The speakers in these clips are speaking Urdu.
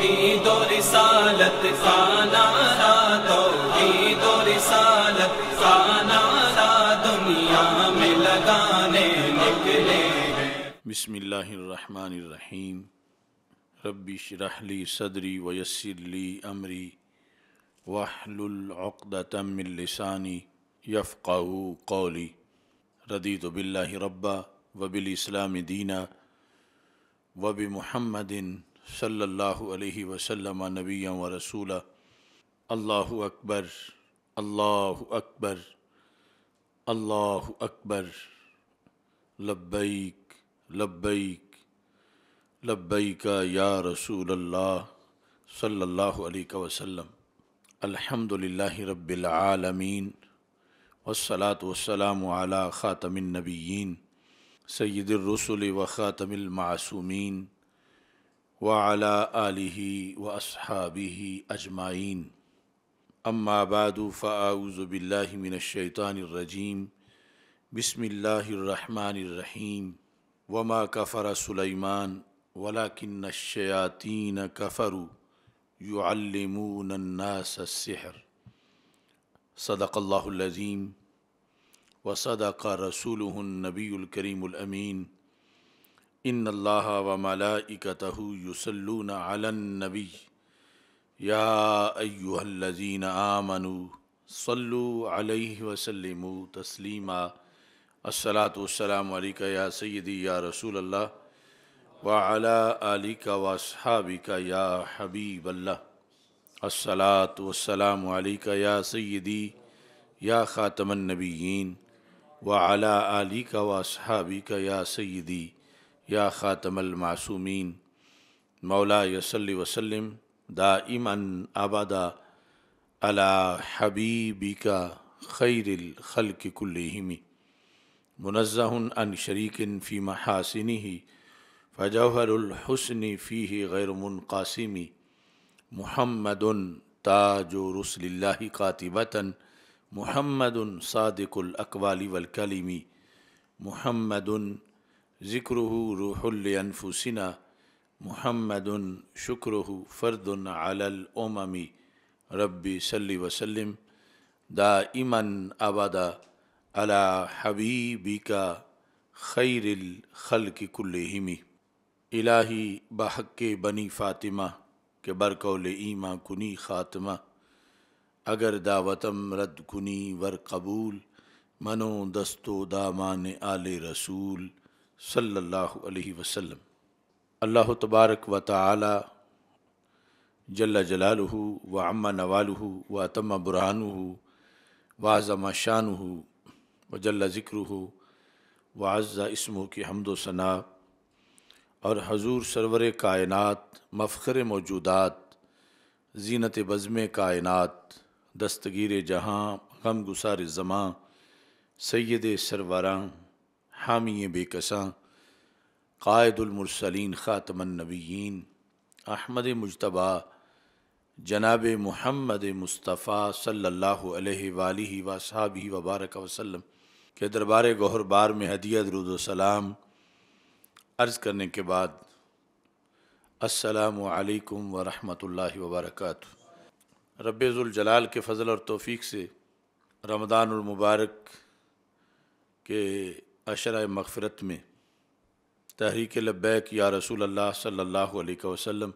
توحید و رسالت کا نعرہ، توحید و رسالت کا نعرہ دنیا میں لگانے نکلے ہیں۔ بسم اللہ الرحمن الرحیم۔ رب اشرح لی صدری ویسر لی امری واحلل عقدۃ من لسانی یفقہوا قولی۔ رضیت باللہ ربا وبالاسلام دینا وبمحمد صلی اللہ علیہ وسلم نبیا ورسولا۔ اللہ اکبر، اللہ اکبر، اللہ اکبر، لبیک لبیک لبیک یا رسول اللہ صلی اللہ علیہ وسلم۔ الحمد للہ رب العالمین، والصلاة والسلام علی خاتم النبیین سید الرسل وخاتم المعصومین وعلی آلہ واصحابہ اجمعین۔ اما بعد فاعوذ باللہ من الشیطان الرجیم۔ بسم اللہ الرحمن الرحیم۔ وما کفر سلیمان ولکن الشیاطین کفروا یعلمون الناس السحر۔ صدق اللہ العظیم وصدق رسولہ النبی الکریم الامین۔ ان اللہ وملائکتہ یصلون علی النبی یا ایہا الذین آمنوا صلوا علیہ وسلموا تسلیما۔ الصلاۃ والسلام علیک یا سیدی یا رسول اللہ وعلی آلک واصحابک یا حبیب اللہ۔ الصلاۃ والسلام علیک یا سیدی یا خاتم النبیین وعلی آلک واصحابک یا سیدی یا خاتم المعصومین۔ مولاي صل وسلم دائما ابدا علی حبیبک خیر الخلق کلہم، منزہ عن شریک فی محاسنہ فجوہر الحسن فیہ غیر منقاسم۔ محمد تاج رسل اللہ قاطبۃ، محمد صادق الاقوال والکلم، محمد ذکرہ روح لانفسنا، محمد شکرہ فرد علی الامم۔ رب صل وسلم دائما ابدا علی حبیبک خیر الخلق کلہم۔ الہی بحق بنی فاطمہ کہ برقول ایماں کنی خاتمہ، اگر دعوتم رد کنی ور قبول، منو دستو دامان آل رسول صلی اللہ علیہ وسلم۔ اللہ تبارک و تعالی جل جلالہ وعم نوالہ واتم برہانہ وعظم شانہ وجل ذکرہ وعز اسمہ کی حمد و ثنا، اور حضور سرور کائنات، مفخر موجودات، زینت بزم کائنات، دستگیر جہاں، غم گسار زماں، سید سروراں، حامی بے کساں، قائد المرسلین، خاتم النبیین، احمد مجتبیٰ جناب محمد مصطفیٰ صلی اللہ علیہ وآلہ واصحابہ وبارک وسلم کے دربار گوہر بار میں ہدیہ درود و سلام عرض کرنے کے بعد، السلام علیکم ورحمۃ اللہ وبرکاتہ۔ رب ذوالجلال کے فضل اور توفیق سے رمضان المبارک کے عشرہ مغفرت میں تحریک لبیک یا رسول اللہ صلی اللہ علیہ وسلم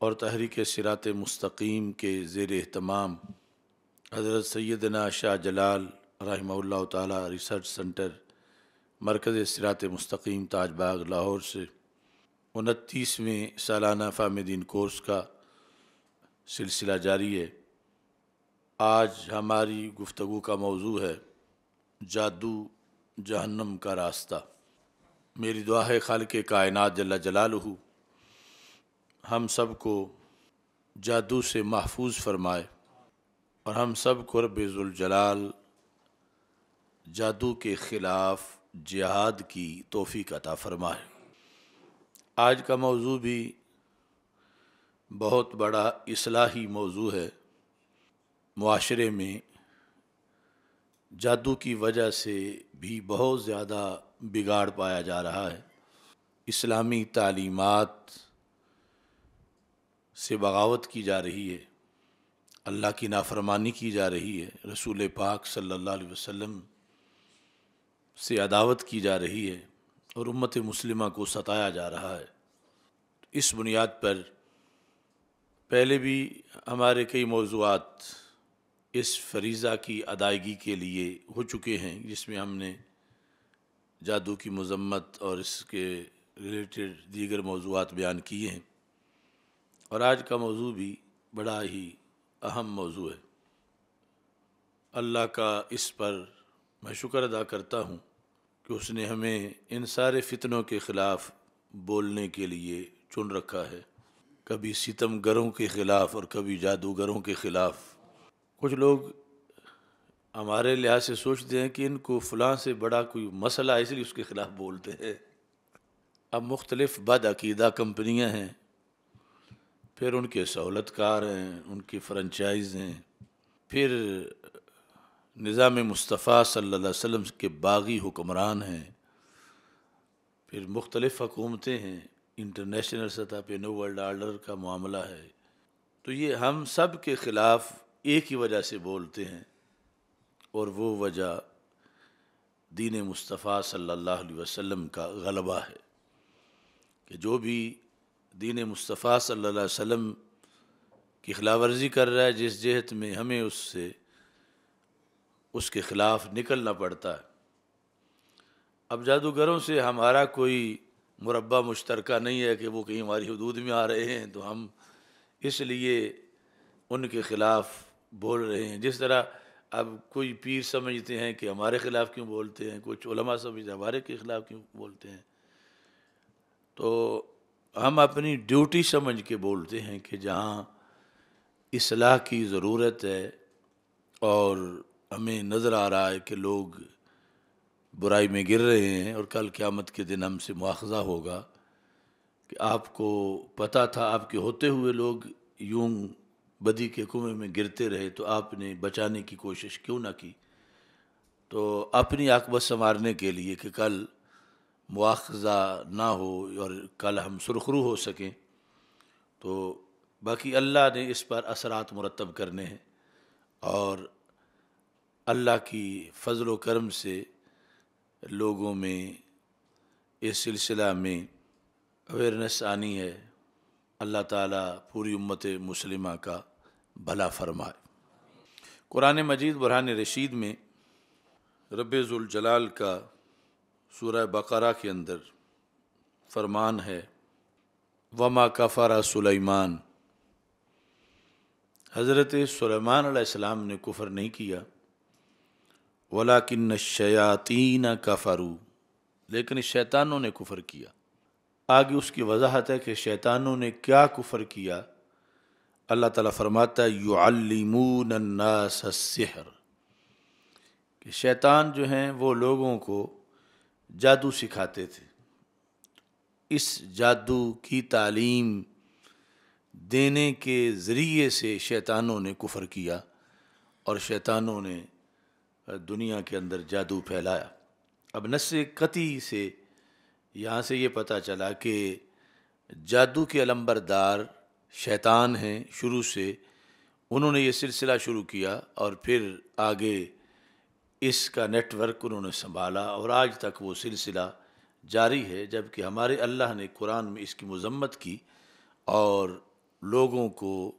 اور تحریک صراط مستقیم کے زیر اہتمام حضرت سیدنا شاہ جلال رحمہ اللہ تعالی ریسرچ سنٹر، مرکز صراط مستقیم، تاج باغ، لاہور سے 29ویں سالانہ فہمدین کورس کا سلسلہ جاری ہے۔ آج ہماری گفتگو کا موضوع ہے جادو جہنم کا راستہ۔ میری دعا ہے خالق کائنات جل جلالہ ہم سب کو جادو سے محفوظ فرمائے، اور ہم سب کو رب ذوالجلال جادو کے خلاف جہاد کی توفیق عطا فرمائے۔ آج کا موضوع بھی بہت بڑا اصلاحی موضوع ہے۔ معاشرے میں جادو کی وجہ سے بھی بہت زیادہ بگاڑ پایا جا رہا ہے۔ اسلامی تعلیمات سے بغاوت کی جا رہی ہے، اللہ کی نافرمانی کی جا رہی ہے، رسول پاک صلی اللہ علیہ وسلم سے عداوت کی جا رہی ہے اور امت مسلمہ کو ستایا جا رہا ہے۔ اس بنیاد پر پہلے بھی ہمارے کئی موضوعات اس فریضہ کی ادائیگی کے لیے ہو چکے ہیں، جس میں ہم نے جادو کی مذمت اور اس کے ریلیٹڈ دیگر موضوعات بیان کیے ہیں، اور آج کا موضوع بھی بڑا ہی اہم موضوع ہے۔ اللہ کا اس پر میں شکر ادا کرتا ہوں کہ اس نے ہمیں ان سارے فتنوں کے خلاف بولنے کے لیے چن رکھا ہے، کبھی ستم گروں کے خلاف اور کبھی جادوگروں کے خلاف۔ کچھ لوگ ہمارے لحاظ سے سوچتے ہیں کہ ان کو فلاں سے بڑا کوئی مسئلہ ہے اس لیے اس کے خلاف بولتے ہیں۔ اب مختلف بد عقیدہ کمپنیاں ہیں، پھر ان کے سہولت کار ہیں، ان کی فرنچائز ہیں، پھر نظام مصطفیٰ صلی اللہ علیہ وسلم کے باغی حکمران ہیں، پھر مختلف حکومتیں ہیں، انٹرنیشنل سطح پہ نو ورلڈ آرڈر کا معاملہ ہے۔ تو یہ ہم سب کے خلاف ایک ہی وجہ سے بولتے ہیں، اور وہ وجہ دین مصطفیٰ صلی اللہ علیہ وسلم کا غلبہ ہے، کہ جو بھی دین مصطفیٰ صلی اللہ علیہ وسلم کی خلاف ورزی کر رہا ہے، جس جہت میں ہمیں اس کے خلاف نکلنا پڑتا ہے۔ اب جادوگروں سے ہمارا کوئی مربع مشترکہ نہیں ہے کہ وہ کہیں ہماری حدود میں آ رہے ہیں تو ہم اس لیے ان کے خلاف بول رہے ہیں۔ جس طرح اب کوئی پیر سمجھتے ہیں کہ ہمارے خلاف کیوں بولتے ہیں، کچھ علماء سمجھتے ہیں ہمارے کے خلاف کیوں بولتے ہیں، تو ہم اپنی ڈیوٹی سمجھ کے بولتے ہیں کہ جہاں اصلاح کی ضرورت ہے اور ہمیں نظر آ رہا ہے کہ لوگ برائی میں گر رہے ہیں اور کل قیامت کے دن ہم سے مواخذہ ہوگا کہ آپ کو پتہ تھا، آپ کے ہوتے ہوئے لوگ یوں بدی کے کنویں میں گرتے رہے تو آپ نے بچانے کی کوشش کیوں نہ کی۔ تو اپنی عاقبت سنوارنے کے لیے کہ کل مواخذہ نہ ہو اور کل ہم سرخرو ہو سکیں، تو باقی اللہ نے اس پر اثرات مرتب کرنے ہیں، اور اللہ کی فضل و کرم سے لوگوں میں اس سلسلہ میں اویئرنیس آنی ہے۔ اللہ تعالیٰ پوری امت مسلمہ کا بھلا فرمائے۔ قرآن مجید برہان رشید میں رب ذوالجلال کا سورہ بقرہ کے اندر فرمان ہے، وما کفر سلیمان، حضرت سلیمان علیہ السلام نے کفر نہیں کیا، ولیکن الشیاطین کفروا، لیکن شیطانوں نے کفر کیا۔ آگے اس کی وضاحت ہے کہ شیطانوں نے کیا کفر کیا۔ اللہ تعالیٰ فرماتا ہے یعلمون الناس السحر، کہ شیطان جو ہیں وہ لوگوں کو جادو سکھاتے تھے۔ اس جادو کی تعلیم دینے کے ذریعے سے شیطانوں نے کفر کیا اور شیطانوں نے دنیا کے اندر جادو پھیلایا۔ اب نص قطعی سے یہاں سے یہ پتہ چلا کہ جادو کے علمبردار شیطان ہیں، شروع سے انہوں نے یہ سلسلہ شروع کیا اور پھر آگے اس کا نیٹ ورک انہوں نے سنبھالا، اور آج تک وہ سلسلہ جاری ہے، جبکہ ہمارے اللہ نے قرآن میں اس کی مذمت کی اور لوگوں کو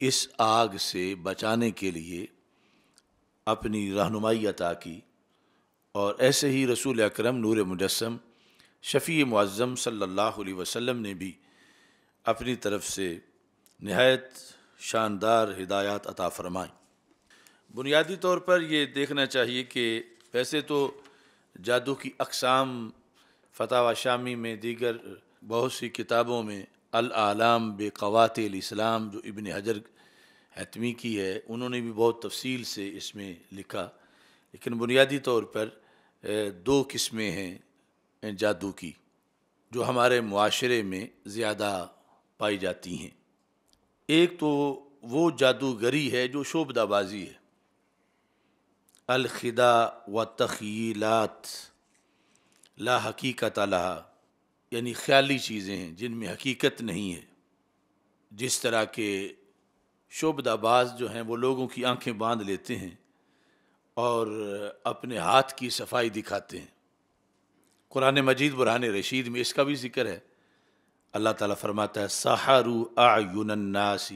اس آگ سے بچانے کے لیے اپنی رہنمائی عطا کی۔ اور ایسے ہی رسول اکرم نور مجسم شفیع معظم صلی اللہ علیہ وسلم نے بھی اپنی طرف سے نہایت شاندار ہدایات عطا فرمائیں۔ بنیادی طور پر یہ دیکھنا چاہیے کہ ویسے تو جادو کی اقسام فتاوی شامی میں، دیگر بہت سی کتابوں میں، الاعلام بقواطع الاسلام جو ابن حجر حتمی کی ہے، انہوں نے بھی بہت تفصیل سے اس میں لکھا، لیکن بنیادی طور پر دو قسمیں ہیں جادو کی جو ہمارے معاشرے میں زیادہ پائی جاتی ہیں۔ ایک تو وہ جادوگری ہے جو شعبدہ بازی ہے، الخداع والتخیلات لا حقیقت لہا، یعنی خیالی چیزیں ہیں جن میں حقیقت نہیں ہے، جس طرح کے شعبدہ باز جو ہیں وہ لوگوں کی آنکھیں باندھ لیتے ہیں اور اپنے ہاتھ کی صفائی دکھاتے ہیں۔ قرآن مجید برہان رشید میں اس کا بھی ذکر ہے۔ اللہ تعالیٰ فرماتا ہے سحروا اعین الناس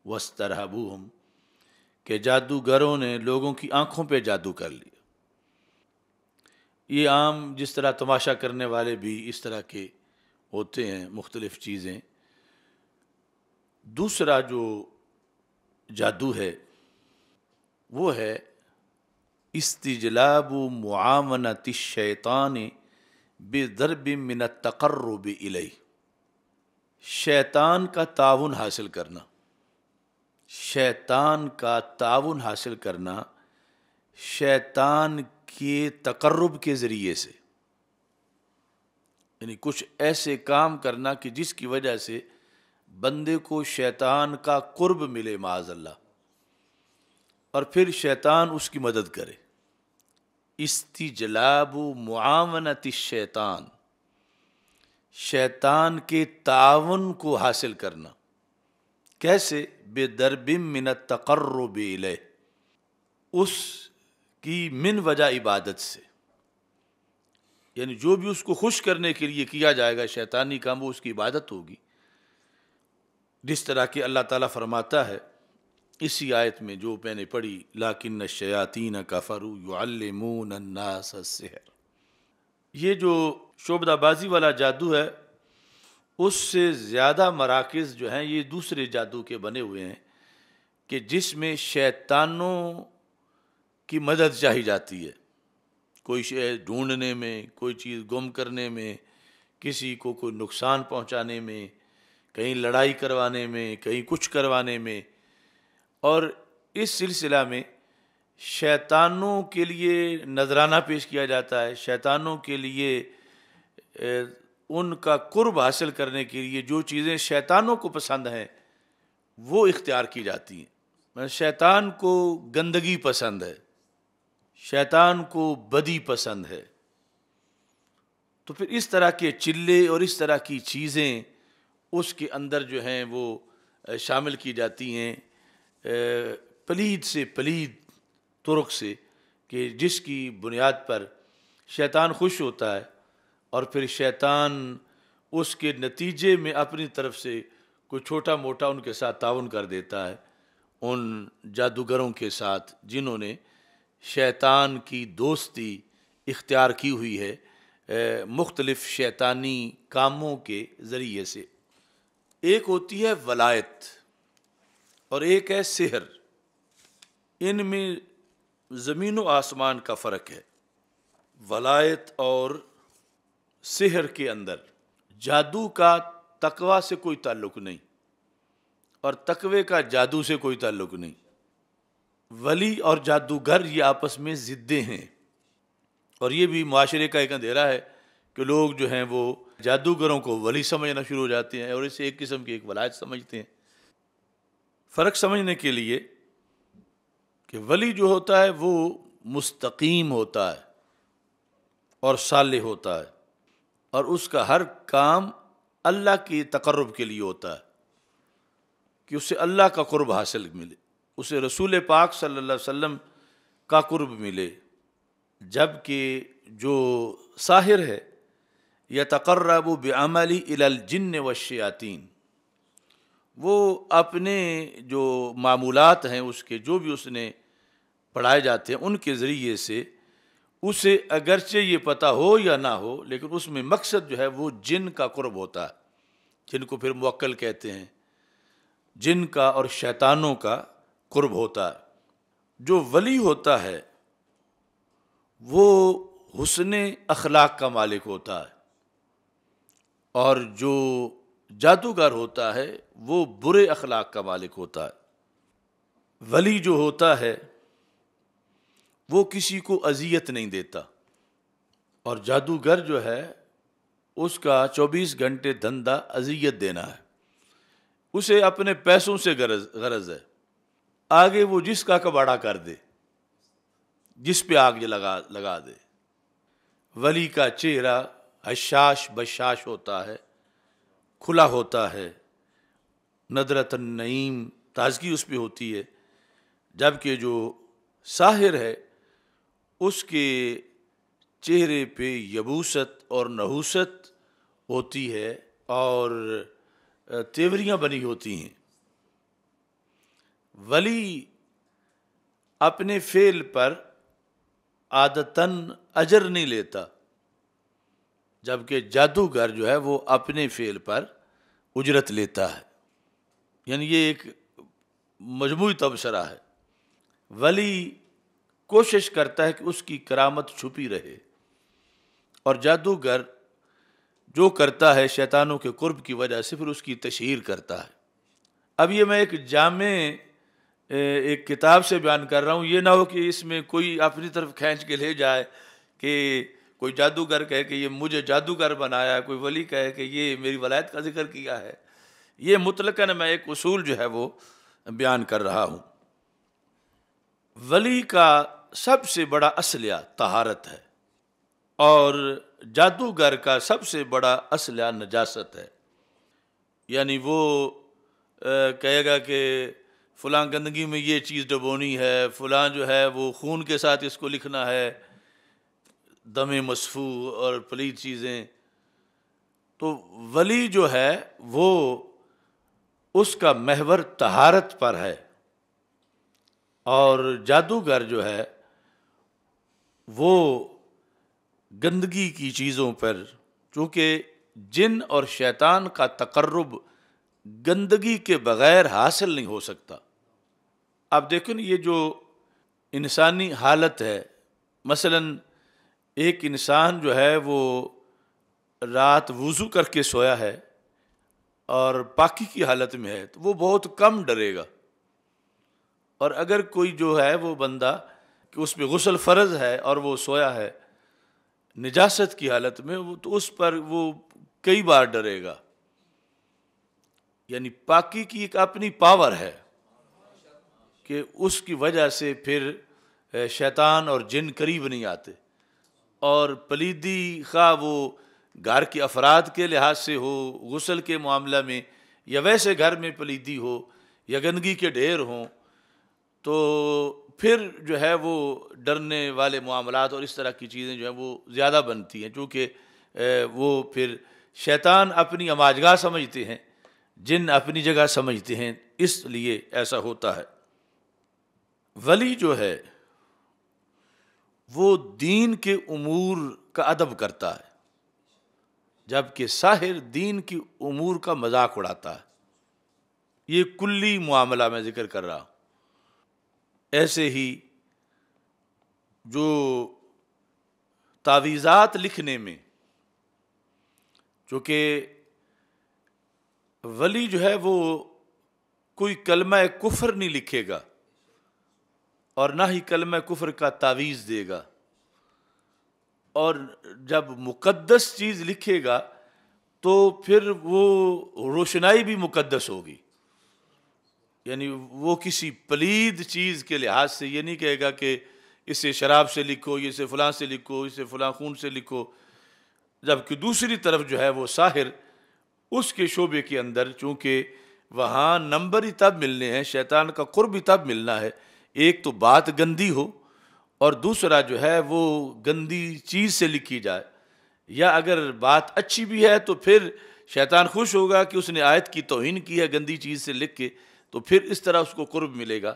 واسترہبوہم، کہ جادوگروں نے لوگوں کی آنکھوں پہ جادو کر لیا۔ یہ عام جس طرح تماشا کرنے والے بھی اس طرح کے ہوتے ہیں مختلف چیزیں۔ دوسرا جو جادو ہے وہ ہے استجلاب معاونت الشیطان بضرب من التقرب الیہ، شیطان کا تعاون حاصل کرنا، شیطان کا تعاون حاصل کرنا شیطان کے تقرب کے ذریعے سے، یعنی کچھ ایسے کام کرنا کہ جس کی وجہ سے بندے کو شیطان کا قرب ملے معاذ اللہ، اور پھر شیطان اس کی مدد کرے۔ استجلاب معاونت الشیطان، شیطان کے تعاون کو حاصل کرنا، کیسے؟ بضرب من التقرب الیہ، اس کی من وجہ عبادت سے، یعنی جو بھی اس کو خوش کرنے کے لیے کیا جائے گا شیطانی کام، وہ اس کی عبادت ہوگی۔ جس طرح کہ اللہ تعالیٰ فرماتا ہے اسی آیت میں جو میں نے پڑھی، لیکن الشیاطین کفروا یعلمون الناس السحر، یہ جو شعبدہ بازی والا جادو ہے اس سے زیادہ مراکز جو ہیں یہ دوسرے جادو کے بنے ہوئے ہیں کہ جس میں شیطانوں کی مدد چاہی جاتی ہے، کوئی شے ڈھونڈنے میں، کوئی چیز گم کرنے میں، کسی کو کوئی نقصان پہنچانے میں، کہیں لڑائی کروانے میں، کہیں کچھ کروانے میں۔ اور اس سلسلہ میں شیطانوں کے لیے نذرانہ پیش کیا جاتا ہے، شیطانوں کے لیے ان کا قرب حاصل کرنے کے لیے جو چیزیں شیطانوں کو پسند ہیں وہ اختیار کی جاتی ہیں۔ شیطان کو گندگی پسند ہے، شیطان کو بدی پسند ہے، تو پھر اس طرح کے چلے اور اس طرح کی چیزیں اس کے اندر جو ہیں وہ شامل کی جاتی ہیں پلید سے پلید طرق سے، کہ جس کی بنیاد پر شیطان خوش ہوتا ہے اور پھر شیطان اس کے نتیجے میں اپنی طرف سے کوئی چھوٹا موٹا ان کے ساتھ تعاون کر دیتا ہے، ان جادوگروں کے ساتھ جنہوں نے شیطان کی دوستی اختیار کی ہوئی ہے مختلف شیطانی کاموں کے ذریعے سے۔ ایک ہوتی ہے ولایت اور ایک ہے سحر، ان میں زمین و آسمان کا فرق ہے۔ ولایت اور سحر کے اندر جادو کا تقوی سے کوئی تعلق نہیں اور تقوی کا جادو سے کوئی تعلق نہیں۔ ولی اور جادوگر یہ آپس میں ضدیں ہیں، اور یہ بھی معاشرے کا ایک اندھیرا ہے کہ لوگ جو ہیں وہ جادوگروں کو ولی سمجھنا شروع ہو جاتے ہیں اور اسے ایک قسم کی ایک ولایت سمجھتے ہیں۔ فرق سمجھنے کے لیے کہ ولی جو ہوتا ہے وہ مستقیم ہوتا ہے اور صالح ہوتا ہے، اور اس کا ہر کام اللہ کی تقرب کے لیے ہوتا ہے کہ اسے اللہ کا قرب حاصل ملے، اسے رسول پاک صلی اللہ علیہ وسلم کا قرب ملے۔ جبکہ جو ساحر ہے یتقرب بعمل الی الجن والشیاطین، وہ اپنے جو معمولات ہیں اس کے جو بھی اس نے پڑھائے جاتے ہیں ان کے ذریعے سے اسے اگرچہ یہ پتہ ہو یا نہ ہو، لیکن اس میں مقصد جو ہے وہ جن کا قرب ہوتا ہے، جن کو پھر موکل کہتے ہیں، جن کا اور شیطانوں کا قرب ہوتا ہے۔ جو ولی ہوتا ہے وہ حسن اخلاق کا مالک ہوتا ہے، اور جو جادوگر ہوتا ہے وہ برے اخلاق کا مالک ہوتا ہے۔ ولی جو ہوتا ہے وہ کسی کو اذیت نہیں دیتا، اور جادوگر جو ہے اس کا 24 گھنٹے دھندا اذیت دینا ہے، اسے اپنے پیسوں سے غرض ہے، آگے وہ جس کا کباڑا کر دے، جس پہ آگ لگا دے۔ ولی کا چہرہ حشاش بشاش ہوتا ہے، کھلا ہوتا ہے، ندرۃ النعیم، تازگی اس پہ ہوتی ہے، جبکہ جو ساحر ہے اس کے چہرے پہ یبوست اور نحوست ہوتی ہے اور تیوریاں بنی ہوتی ہیں۔ ولی اپنے فعل پر عادتاً اجر نہیں لیتا، جبکہ جادوگر جو ہے وہ اپنے فعل پر اجرت لیتا ہے۔ یعنی یہ ایک مجموعی تبصرہ ہے۔ ولی کوشش کرتا ہے کہ اس کی کرامت چھپی رہے، اور جادوگر جو کرتا ہے شیطانوں کے قرب کی وجہ سے پھر اس کی تشہیر کرتا ہے۔ اب یہ میں ایک جامع ایک کتاب سے بیان کر رہا ہوں، یہ نہ ہو کہ اس میں کوئی اپنی طرف کھینچ کے لے جائے کہ کوئی جادوگر کہے کہ یہ مجھے جادوگر بنایا، کوئی ولی کہے کہ یہ میری ولایت کا ذکر کیا ہے۔ یہ مطلقاً میں ایک اصول جو ہے وہ بیان کر رہا ہوں۔ ولی کا سب سے بڑا اسلحہ طہارت ہے، اور جادوگر کا سب سے بڑا اسلحہ نجاست ہے۔ یعنی وہ کہے گا کہ فلاں گندگی میں یہ چیز ڈبونی ہے، فلاں جو ہے وہ خون کے ساتھ اس کو لکھنا ہے، دم مصفوح اور پلید چیزیں۔ تو ولی جو ہے وہ اس کا محور طہارت پر ہے، اور جادوگر جو ہے وہ گندگی کی چیزوں پر، چونکہ جن اور شیطان کا تقرب گندگی کے بغیر حاصل نہیں ہو سکتا۔ اب دیکھیں یہ جو انسانی حالت ہے، مثلا ایک انسان جو ہے وہ رات وضو کر کے سویا ہے اور پاکی کی حالت میں ہے تو وہ بہت کم ڈرے گا، اور اگر کوئی جو ہے وہ بندہ کہ اس پہ غسل فرض ہے اور وہ سویا ہے نجاست کی حالت میں، تو اس پر وہ کئی بار ڈرے گا۔ یعنی پاکی کی ایک اپنی پاور ہے کہ اس کی وجہ سے پھر شیطان اور جن قریب نہیں آتے، اور پلیدی خواہ وہ گھر کے افراد کے لحاظ سے ہو، غسل کے معاملہ میں، یا ویسے گھر میں پلیدی ہو یا گندگی کے ڈھیر ہوں، تو پھر جو ہے وہ ڈرنے والے معاملات اور اس طرح کی چیزیں جو ہیں وہ زیادہ بنتی ہیں، چونکہ وہ پھر شیطان اپنی اماجگاہ سمجھتے ہیں، جن اپنی جگہ سمجھتے ہیں، اس لیے ایسا ہوتا ہے۔ ولی جو ہے وہ دین کے امور کا ادب کرتا ہے، جبکہ ساحر دین کی امور کا مذاق اڑاتا ہے۔ یہ کلی معاملہ میں ذکر کر رہا ہوں۔ ایسے ہی جو تعویذات لکھنے میں، چونکہ ولی جو ہے وہ کوئی کلمہ کفر نہیں لکھے گا اور نہ ہی کلمہ کفر کا تعویذ دے گا، اور جب مقدس چیز لکھے گا تو پھر وہ روشنائی بھی مقدس ہوگی۔ یعنی وہ کسی پلید چیز کے لحاظ سے یہ نہیں کہے گا کہ اسے شراب سے لکھو، اسے فلاں سے لکھو، اسے فلاں خون سے لکھو، جبکہ دوسری طرف جو ہے وہ ساحر اس کے شعبے کے اندر، چونکہ وہاں نمبر ہی تب ملنے ہیں، شیطان کا قرب ہی تب ملنا ہے، ایک تو بات گندی ہو اور دوسرا جو ہے وہ گندی چیز سے لکھی جائے، یا اگر بات اچھی بھی ہے تو پھر شیطان خوش ہوگا کہ اس نے آیت کی توہین کی ہے گندی چیز سے لکھ کے، تو پھر اس طرح اس کو قرب ملے گا۔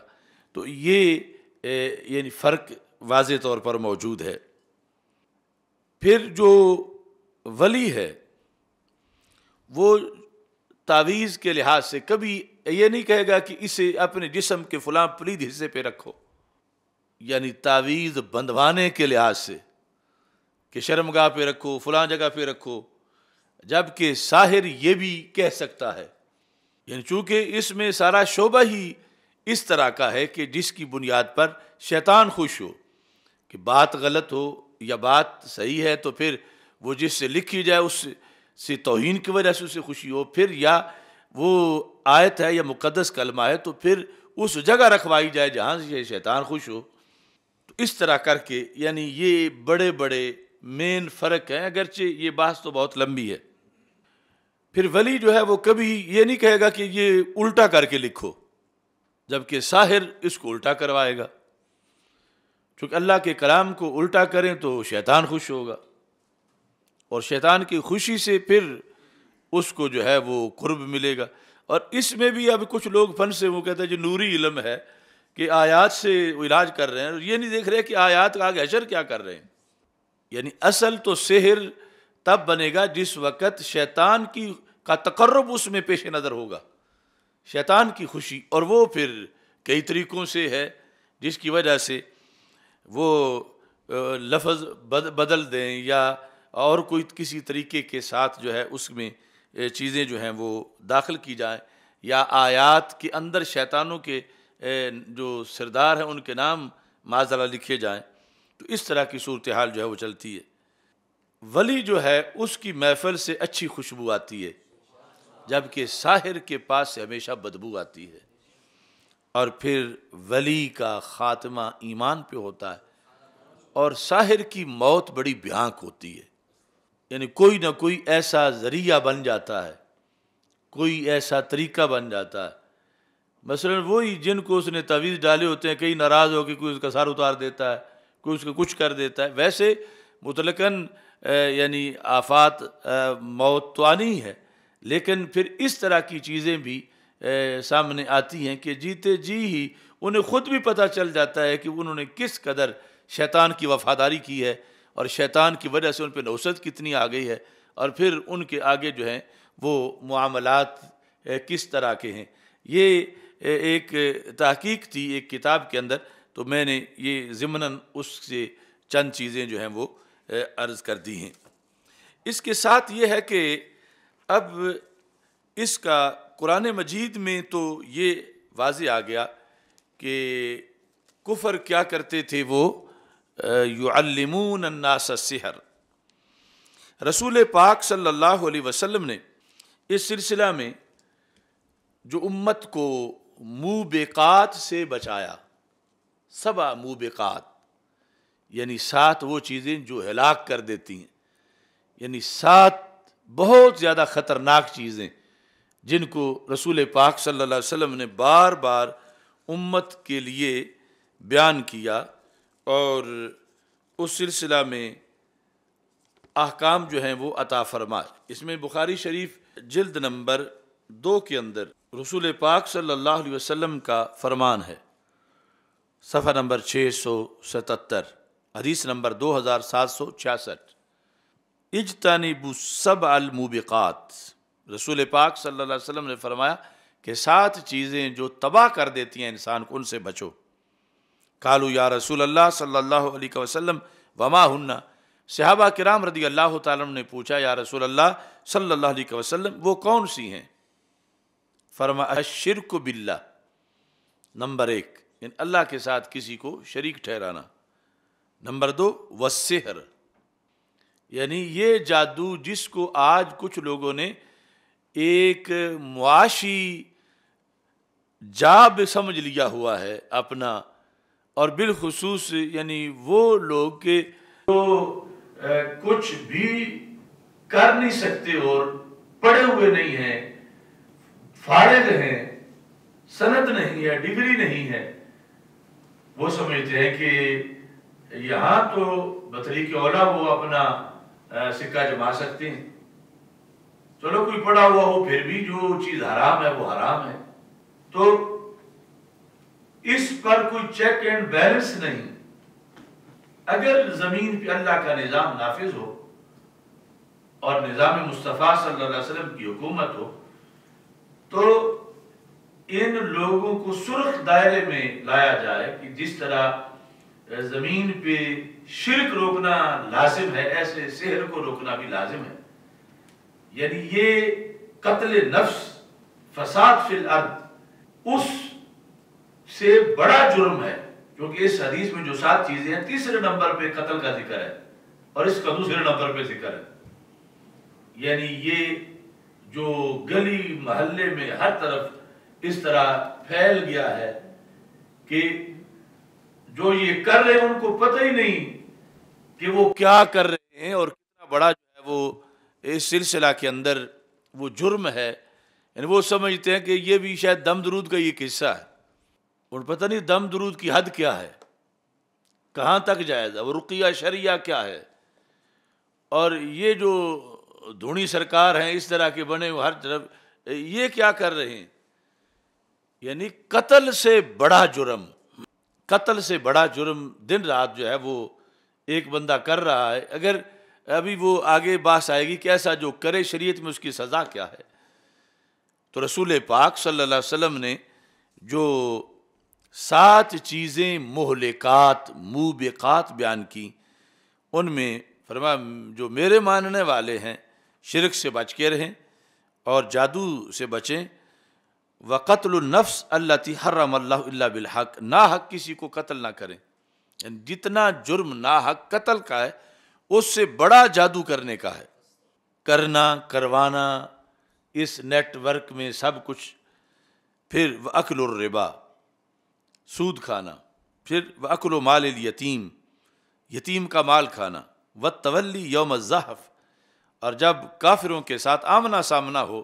تو یہ یعنی فرق واضح طور پر موجود ہے۔ پھر جو ولی ہے وہ تعویذ کے لحاظ سے کبھی یہ نہیں کہے گا کہ اسے اپنے جسم کے فلاں پلید حصے پہ رکھو، یعنی تعویذ بندھوانے کے لحاظ سے کہ شرمگاہ پہ رکھو، فلاں جگہ پہ رکھو، جبکہ ساحر یہ بھی کہہ سکتا ہے، یعنی چونکہ اس میں سارا شعبہ ہی اس طرح کا ہے کہ جس کی بنیاد پر شیطان خوش ہو، کہ بات غلط ہو یا بات صحیح ہے تو پھر وہ جس سے لکھی جائے اس سے توہین کی وجہ سے اسے خوشی ہو، پھر یا وہ آیت ہے یا مقدس کلمہ ہے تو پھر اس جگہ رکھوائی جائے جہاں سے شیطان خوش ہو۔ تو اس طرح کر کے یعنی یہ بڑے بڑے مین فرق ہیں، اگرچہ یہ بحث تو بہت لمبی ہے۔ پھر ولی جو ہے وہ کبھی یہ نہیں کہے گا کہ یہ الٹا کر کے لکھو، جبکہ ساحر اس کو الٹا کروائے گا، چونکہ اللہ کے کلام کو الٹا کریں تو شیطان خوش ہوگا، اور شیطان کی خوشی سے پھر اس کو جو ہے وہ قرب ملے گا۔ اور اس میں بھی اب کچھ لوگ فن سے وہ کہتے ہیں جو نوری علم ہے کہ آیات سے وہ علاج کر رہے ہیں، اور یہ نہیں دیکھ رہے کہ آیات کا آگے حشر کیا کر رہے ہیں۔ یعنی اصل تو سحر تب بنے گا جس وقت شیطان کا تقرب اس میں پیش نظر ہوگا، شیطان کی خوشی، اور وہ پھر کئی طریقوں سے ہے جس کی وجہ سے وہ لفظ بدل دیں یا اور کوئی کسی طریقے کے ساتھ جو ہے اس میں چیزیں جو ہیں وہ داخل کی جائیں، یا آیات کے اندر شیطانوں کے جو سردار ہیں ان کے نام معاذاللہ لکھے جائیں، تو اس طرح کی صورتحال جو ہے وہ چلتی ہے۔ ولی جو ہے اس کی محفل سے اچھی خوشبو آتی ہے، جبکہ ساحر کے پاس سے ہمیشہ بدبو آتی ہے۔ اور پھر ولی کا خاتمہ ایمان پہ ہوتا ہے، اور ساحر کی موت بڑی بھیانک ہوتی ہے، یعنی کوئی نہ کوئی ایسا ذریعہ بن جاتا ہے، کوئی ایسا طریقہ بن جاتا ہے۔ مثلا وہی جن کو اس نے تعویذ ڈالے ہوتے ہیں، کئی ناراض ہو کے کوئی اس کا سر اتار دیتا ہے، کوئی اس کو کچھ کر دیتا ہے، ویسے مطلقاً یعنی آفات موت تو آنی ہے، لیکن پھر اس طرح کی چیزیں بھی سامنے آتی ہیں کہ جیتے جی ہی انہیں خود بھی پتہ چل جاتا ہے کہ انہوں نے کس قدر شیطان کی وفاداری کی ہے، اور شیطان کی وجہ سے ان پہ نوست کتنی آ گئی ہے، اور پھر ان کے آگے جو ہیں وہ معاملات کس طرح کے ہیں۔ یہ ایک تحقیق تھی ایک کتاب کے اندر، تو میں نے یہ ضمناً اس سے چند چیزیں جو ہیں وہ عرض کر دی ہیں۔ اس کے ساتھ یہ ہے کہ اب اس کا قرآن مجید میں تو یہ واضح آ گیا کہ کفر کیا کرتے تھے، وہ یعلمون الناس السحر۔ رسول پاک صلی اللہ علیہ وسلم نے اس سلسلہ میں جو امت کو موبقات سے بچایا، 7 موبقات، یعنی 7 وہ چیزیں جو ہلاک کر دیتی ہیں، یعنی 7 بہت زیادہ خطرناک چیزیں جن کو رسول پاک صلی اللہ علیہ وسلم نے بار بار امت کے لیے بیان کیا، اور اس سلسلہ میں احکام جو ہیں وہ عطا فرمائے۔ اس میں بخاری شریف جلد نمبر 2 کے اندر رسول پاک صلی اللہ علیہ وسلم کا فرمان ہے، صفحہ نمبر 677، حدیث نمبر 2766، اجتنبوا السبع الموبقات۔ رسول پاک صلی اللہ علیہ وسلم نے فرمایا کہ 7 چیزیں جو تباہ کر دیتی ہیں انسان کو، ان سے بچو۔ قالوا یا رسول اللہ صلی اللہ علیہ وسلم وما ہن۔ صحابہ کرام رضی اللہ تعالیٰ عنہ نے پوچھا یا رسول اللہ صلی اللہ علیہ وسلم وہ کون سی ہیں؟ فرمایا الشرک باللہ، نمبر 1 یعنی اللہ کے ساتھ کسی کو شریک ٹھہرانا، نمبر 2 والسحر، یعنی یہ جادو جس کو آج کچھ لوگوں نے ایک معاشی جاب سمجھ لیا ہوا ہے اپنا، اور بالخصوص یعنی وہ لوگ کہ جو کچھ بھی کر نہیں سکتے اور پڑھے ہوئے نہیں ہیں، فارغ ہیں، سند نہیں ہے، ڈگری نہیں ہے، وہ سمجھتے ہیں کہ یہاں تو بطریق اولا وہ اپنا سکہ جما سکتے ہیں، چلو کوئی پڑھا ہوا ہو پھر بھی جو چیز حرام ہے وہ حرام ہے، تو اس پر کوئی چیک اینڈ بیلنس نہیں۔ اگر زمین پہ اللہ کا نظام نافذ ہو اور نظام مصطفیٰ صلی اللہ علیہ وسلم کی حکومت ہو تو ان لوگوں کو سرخ دائرے میں لایا جائے کہ جس طرح زمین پہ شرک روکنا لازم ہے، ایسے سحر کو روکنا بھی لازم ہے۔ یعنی یہ قتل نفس، فساد فی الارض، اس سے بڑا جرم ہے، کیونکہ اس حدیث میں جو 7 چیزیں ہیں 3 نمبر پہ قتل کا ذکر ہے اور اس کا 2 نمبر پہ ذکر ہے۔ یعنی یہ جو گلی محلے میں ہر طرف اس طرح پھیل گیا ہے کہ جو یہ کر رہے ہیں ان کو پتہ ہی نہیں کہ وہ کیا کر رہے ہیں، اور کتنا بڑا جو ہے وہ اس سلسلہ کے اندر وہ جرم ہے، یعنی وہ سمجھتے ہیں کہ یہ بھی شاید دم درود کا یہ قصہ ہے، اور پتہ نہیں دم درود کی حد کیا ہے، کہاں تک جائز ہے، وہ رقیہ شرعیہ کیا ہے، اور یہ جو دھونی سرکار ہیں اس طرح کے بنے وہ ہر طرف یہ کیا کر رہے ہیں، یعنی قتل سے بڑا جرم، قتل سے بڑا جرم دن رات جو ہے وہ ایک بندہ کر رہا ہے. اگر ابھی وہ آگے بحث آئے گی کہ ایسا جو کرے شریعت میں اس کی سزا کیا ہے. تو رسول پاک صلی اللہ علیہ وسلم نے جو 7 چیزیں مہلکات موبقات بیان کی، ان میں فرمایا جو میرے ماننے والے ہیں شرک سے بچ کے رہیں اور جادو سے بچیں، وقتل النفس التی حرم اللہ الا بالحق، ناحق کسی کو قتل نہ کریں. یعنی جتنا جرم ناحق قتل کا ہے اس سے بڑا جادو کرنے کا ہے، کرنا کروانا اس نیٹ ورک میں سب کچھ. پھر وَأَكْلُ الرِّبَا، سود کھانا. پھر وَأَكْلُ مال الیتیم، یتیم کا مال کھانا. وَالتَّوَلِّي یوم الزحف، اور جب کافروں کے ساتھ آمنا سامنا ہو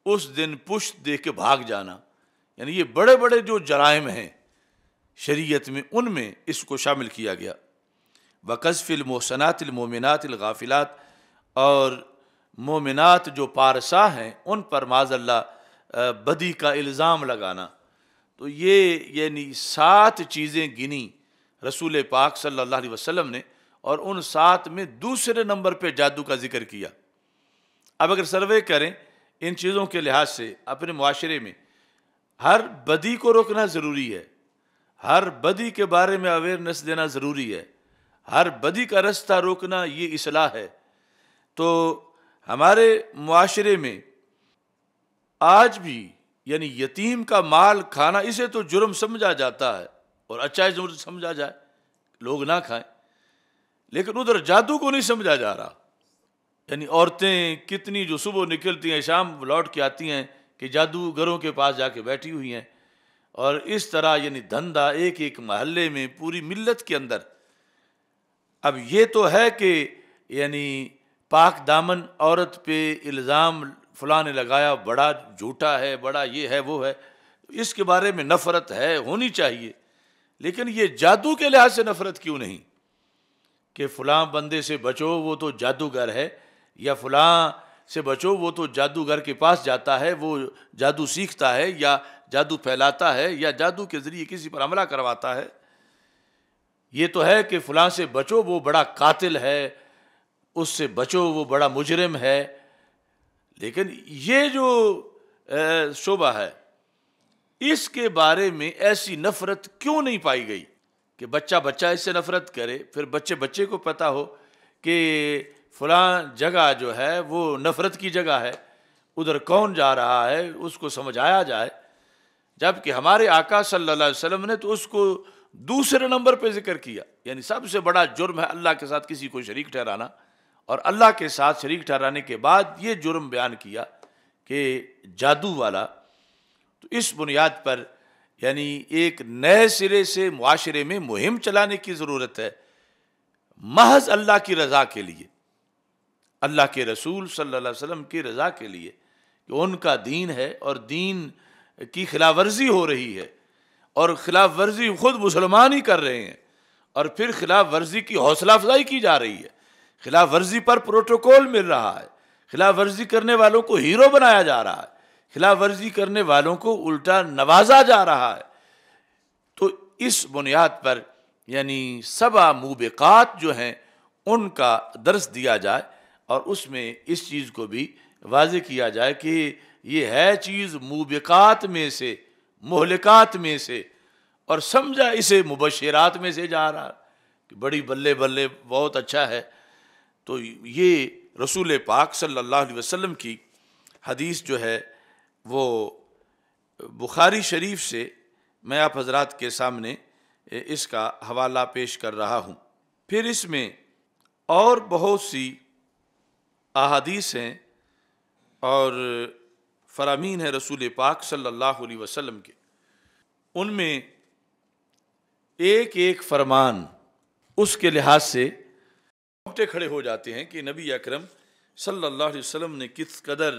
اس دن پشت دے کے بھاگ جانا. یعنی یہ بڑے بڑے جو جرائم ہیں شریعت میں ان میں اس کو شامل کیا گیا. وَقَذْفِ الْمُحْصَنَاتِ الْمُؤْمِنَاتِ الْغَافِلَاتِ، اور مومنات جو پارسا ہیں ان پر معاذ اللہ بدی کا الزام لگانا. تو یہ یعنی 7 چیزیں گنی رسول پاک صلی اللہ علیہ وسلم نے، اور ان 7 میں دوسرے نمبر پہ جادو کا ذکر کیا. اب اگر سروے کریں ان چیزوں کے لحاظ سے اپنے معاشرے میں، ہر بدی کو روکنا ضروری ہے، ہر بدی کے بارے میں اویئرنیس دینا ضروری ہے، ہر بدی کا رستہ روکنا یہ اصلاح ہے. تو ہمارے معاشرے میں آج بھی یعنی یتیم کا مال کھانا اسے تو جرم سمجھا جاتا ہے، اور اچھا جرم سمجھا جائے لوگ نہ کھائیں، لیکن ادھر جادو کو نہیں سمجھا جا رہا. یعنی عورتیں کتنی جو صبح نکلتی ہیں شام لوٹ کے آتی ہیں کہ جادوگروں کے پاس جا کے بیٹھی ہوئی ہیں، اور اس طرح یعنی دھندا ایک ایک محلے میں پوری ملت کے اندر. اب یہ تو ہے کہ یعنی پاک دامن عورت پہ الزام فلاں نے لگایا بڑا جھوٹا ہے، بڑا یہ ہے وہ ہے، اس کے بارے میں نفرت ہے، ہونی چاہیے. لیکن یہ جادو کے لحاظ سے نفرت کیوں نہیں کہ فلاں بندے سے بچو وہ تو جادوگر ہے، یا فلاں سے بچو وہ تو جادوگر کے پاس جاتا ہے، وہ جادو سیکھتا ہے یا جادو پھیلاتا ہے یا جادو کے ذریعے کسی پر حملہ کرواتا ہے. یہ تو ہے کہ فلاں سے بچو وہ بڑا قاتل ہے، اس سے بچو وہ بڑا مجرم ہے. لیکن یہ جو شعبہ ہے اس کے بارے میں ایسی نفرت کیوں نہیں پائی گئی کہ بچہ اس سے نفرت کرے، پھر بچے کو پتہ ہو کہ فلاں جگہ جو ہے وہ نفرت کی جگہ ہے، ادھر کون جا رہا ہے اس کو سمجھایا جائے. جبکہ ہمارے آقا صلی اللہ علیہ وسلم نے تو اس کو دوسرے نمبر پہ ذکر کیا. یعنی سب سے بڑا جرم ہے اللہ کے ساتھ کسی کو شریک ٹھہرانا، اور اللہ کے ساتھ شریک ٹھہرانے کے بعد یہ جرم بیان کیا کہ جادو والا. تو اس بنیاد پر یعنی ایک نئے سرے سے معاشرے میں مہم چلانے کی ضرورت ہے، محض اللہ کی رضا کے لیے، اللہ کے رسول صلی اللہ علیہ وسلم کی رضا کے لیے کہ ان کا دین ہے اور دین کی خلاف ورزی ہو رہی ہے، اور خلاف ورزی خود مسلمان ہی کر رہے ہیں، اور پھر خلاف ورزی کی حوصلہ افزائی کی جا رہی ہے، خلاف ورزی پر پروٹوکول مل رہا ہے، خلاف ورزی کرنے والوں کو ہیرو بنایا جا رہا ہے، خلاف ورزی کرنے والوں کو الٹا نوازا جا رہا ہے. تو اس بنیاد پر یعنی 7 موبقات جو ہیں ان کا درس دیا جائے، اور اس میں اس چیز کو بھی واضح کیا جائے کہ یہ ہے چیز موبقات میں سے، مہلکات میں سے، اور سمجھا اسے مبشرات میں سے جا رہا کہ بڑی بلے بلے بہت اچھا ہے. تو یہ رسول پاک صلی اللہ علیہ وسلم کی حدیث جو ہے وہ بخاری شریف سے میں آپ حضرات کے سامنے اس کا حوالہ پیش کر رہا ہوں. پھر اس میں اور بہت سی احادیث ہیں اور فرامین ہیں رسول پاک صلی اللہ علیہ وسلم کے. ان میں ایک ایک فرمان اس کے لحاظ سے رونگٹے کھڑے ہو جاتے ہیں کہ نبی اکرم صلی اللہ علیہ وسلم نے کس قدر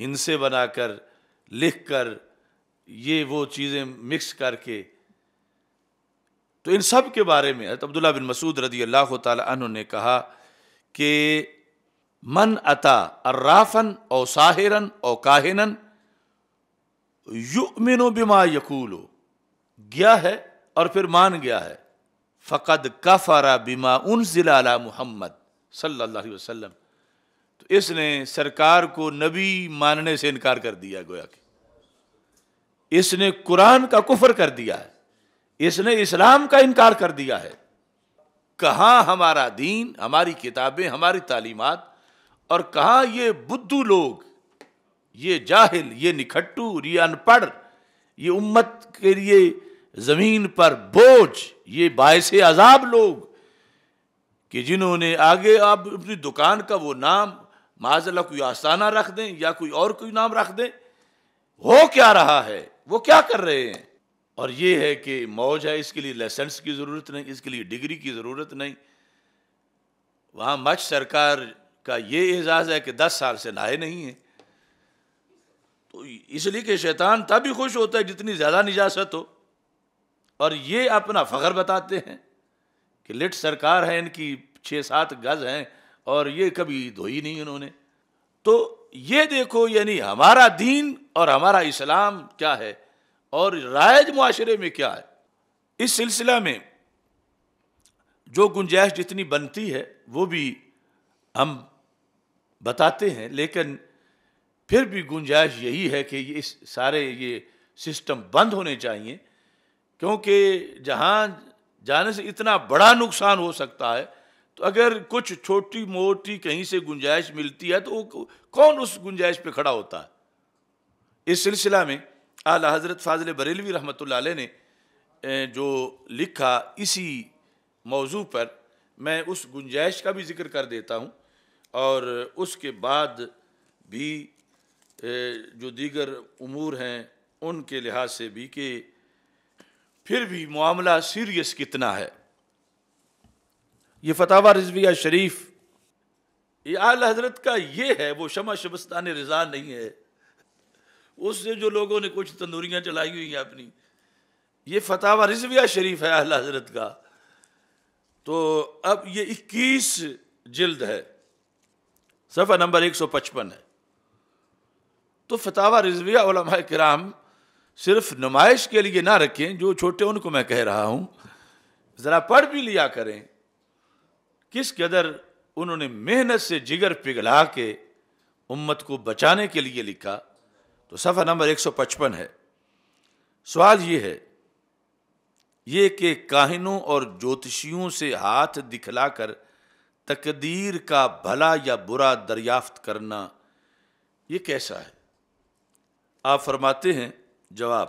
ہندسے بنا کر لکھ کر یہ وہ چیزیں مکس کر کے. تو ان سب کے بارے میں حضرت عبداللہ بن مسعود رضی اللہ تعالی عنہ نے کہا کہ من اتا عرافن او ساحرن او کاہنن یؤمن بما یقول، گیا ہے اور پھر مان گیا ہے، فقد کفر بما انزل علی محمد صلی اللہ علیہ وسلم، تو اس نے سرکار کو نبی ماننے سے انکار کر دیا. گویا کہ اس نے قرآن کا کفر کر دیا ہے، اس نے اسلام کا انکار کر دیا ہے. کہاں ہمارا دین، ہماری کتابیں، ہماری تعلیمات، اور کہاں یہ بدھو لوگ، یہ جاہل، یہ نکھٹو، یہ ان پڑھ، یہ امت کے لیے زمین پر بوجھ، یہ باعث عذاب لوگ کہ جنہوں نے آگے آپ اپنی دکان کا وہ نام معاذ اللہ کوئی آستانہ رکھ دیں یا کوئی اور کوئی نام رکھ دیں. ہو کیا رہا ہے، وہ کیا کر رہے ہیں؟ اور یہ ہے کہ موج ہے، اس کے لیے لائسنس کی ضرورت نہیں، اس کے لیے ڈگری کی ضرورت نہیں. وہاں مچ سرکار کا یہ اعزاز ہے کہ 10 سال سے نہائے نہیں ہیں. تو اس لیے کہ شیطان تب ہی خوش ہوتا ہے جتنی زیادہ نجاست ہو، اور یہ اپنا فخر بتاتے ہیں کہ لٹ سرکار ہے، ان کی 6-7 گز ہیں اور یہ کبھی دھوئی نہیں انہوں نے. تو یہ دیکھو یعنی ہمارا دین اور ہمارا اسلام کیا ہے اور رائج معاشرے میں کیا ہے. اس سلسلہ میں جو گنجائش جتنی بنتی ہے وہ بھی ہم بتاتے ہیں، لیکن پھر بھی گنجائش یہی ہے کہ یہ سارے یہ سسٹم بند ہونے چاہیے، کیونکہ جہاں جانے سے اتنا بڑا نقصان ہو سکتا ہے، تو اگر کچھ چھوٹی موٹی کہیں سے گنجائش ملتی ہے تو کون اس گنجائش پہ کھڑا ہوتا ہے. اس سلسلہ میں اعلیٰ حضرت فاضل بریلوی رحمۃ اللہ علیہ نے جو لکھا اسی موضوع پر، میں اس گنجائش کا بھی ذکر کر دیتا ہوں، اور اس کے بعد بھی جو دیگر امور ہیں ان کے لحاظ سے بھی کہ پھر بھی معاملہ سیریس کتنا ہے. یہ فتاوی رضویہ شریف یہ اعلیٰ حضرت کا یہ ہے، وہ شمع شبستان رضا نہیں ہے، اس سے جو لوگوں نے کچھ تندوریاں چلائی ہوئی ہیں اپنی. یہ فتاوی رضویہ شریف ہے اعلیٰ حضرت کا. تو اب یہ 21 جلد ہے، صفحہ نمبر 155 ہے. تو فتاوی رضویہ علماء کرام صرف نمائش کے لیے نہ رکھیں، جو چھوٹے ان کو میں کہہ رہا ہوں ذرا پڑھ بھی لیا کریں کس قدر انہوں نے محنت سے جگر پگھلا کے امت کو بچانے کے لیے لکھا. تو صفحہ نمبر 155 ہے. سوال یہ ہے یہ کہ کاہنوں اور جوتشیوں سے ہاتھ دکھلا کر تقدیر کا بھلا یا برا دریافت کرنا یہ کیسا ہے؟ آپ فرماتے ہیں جواب،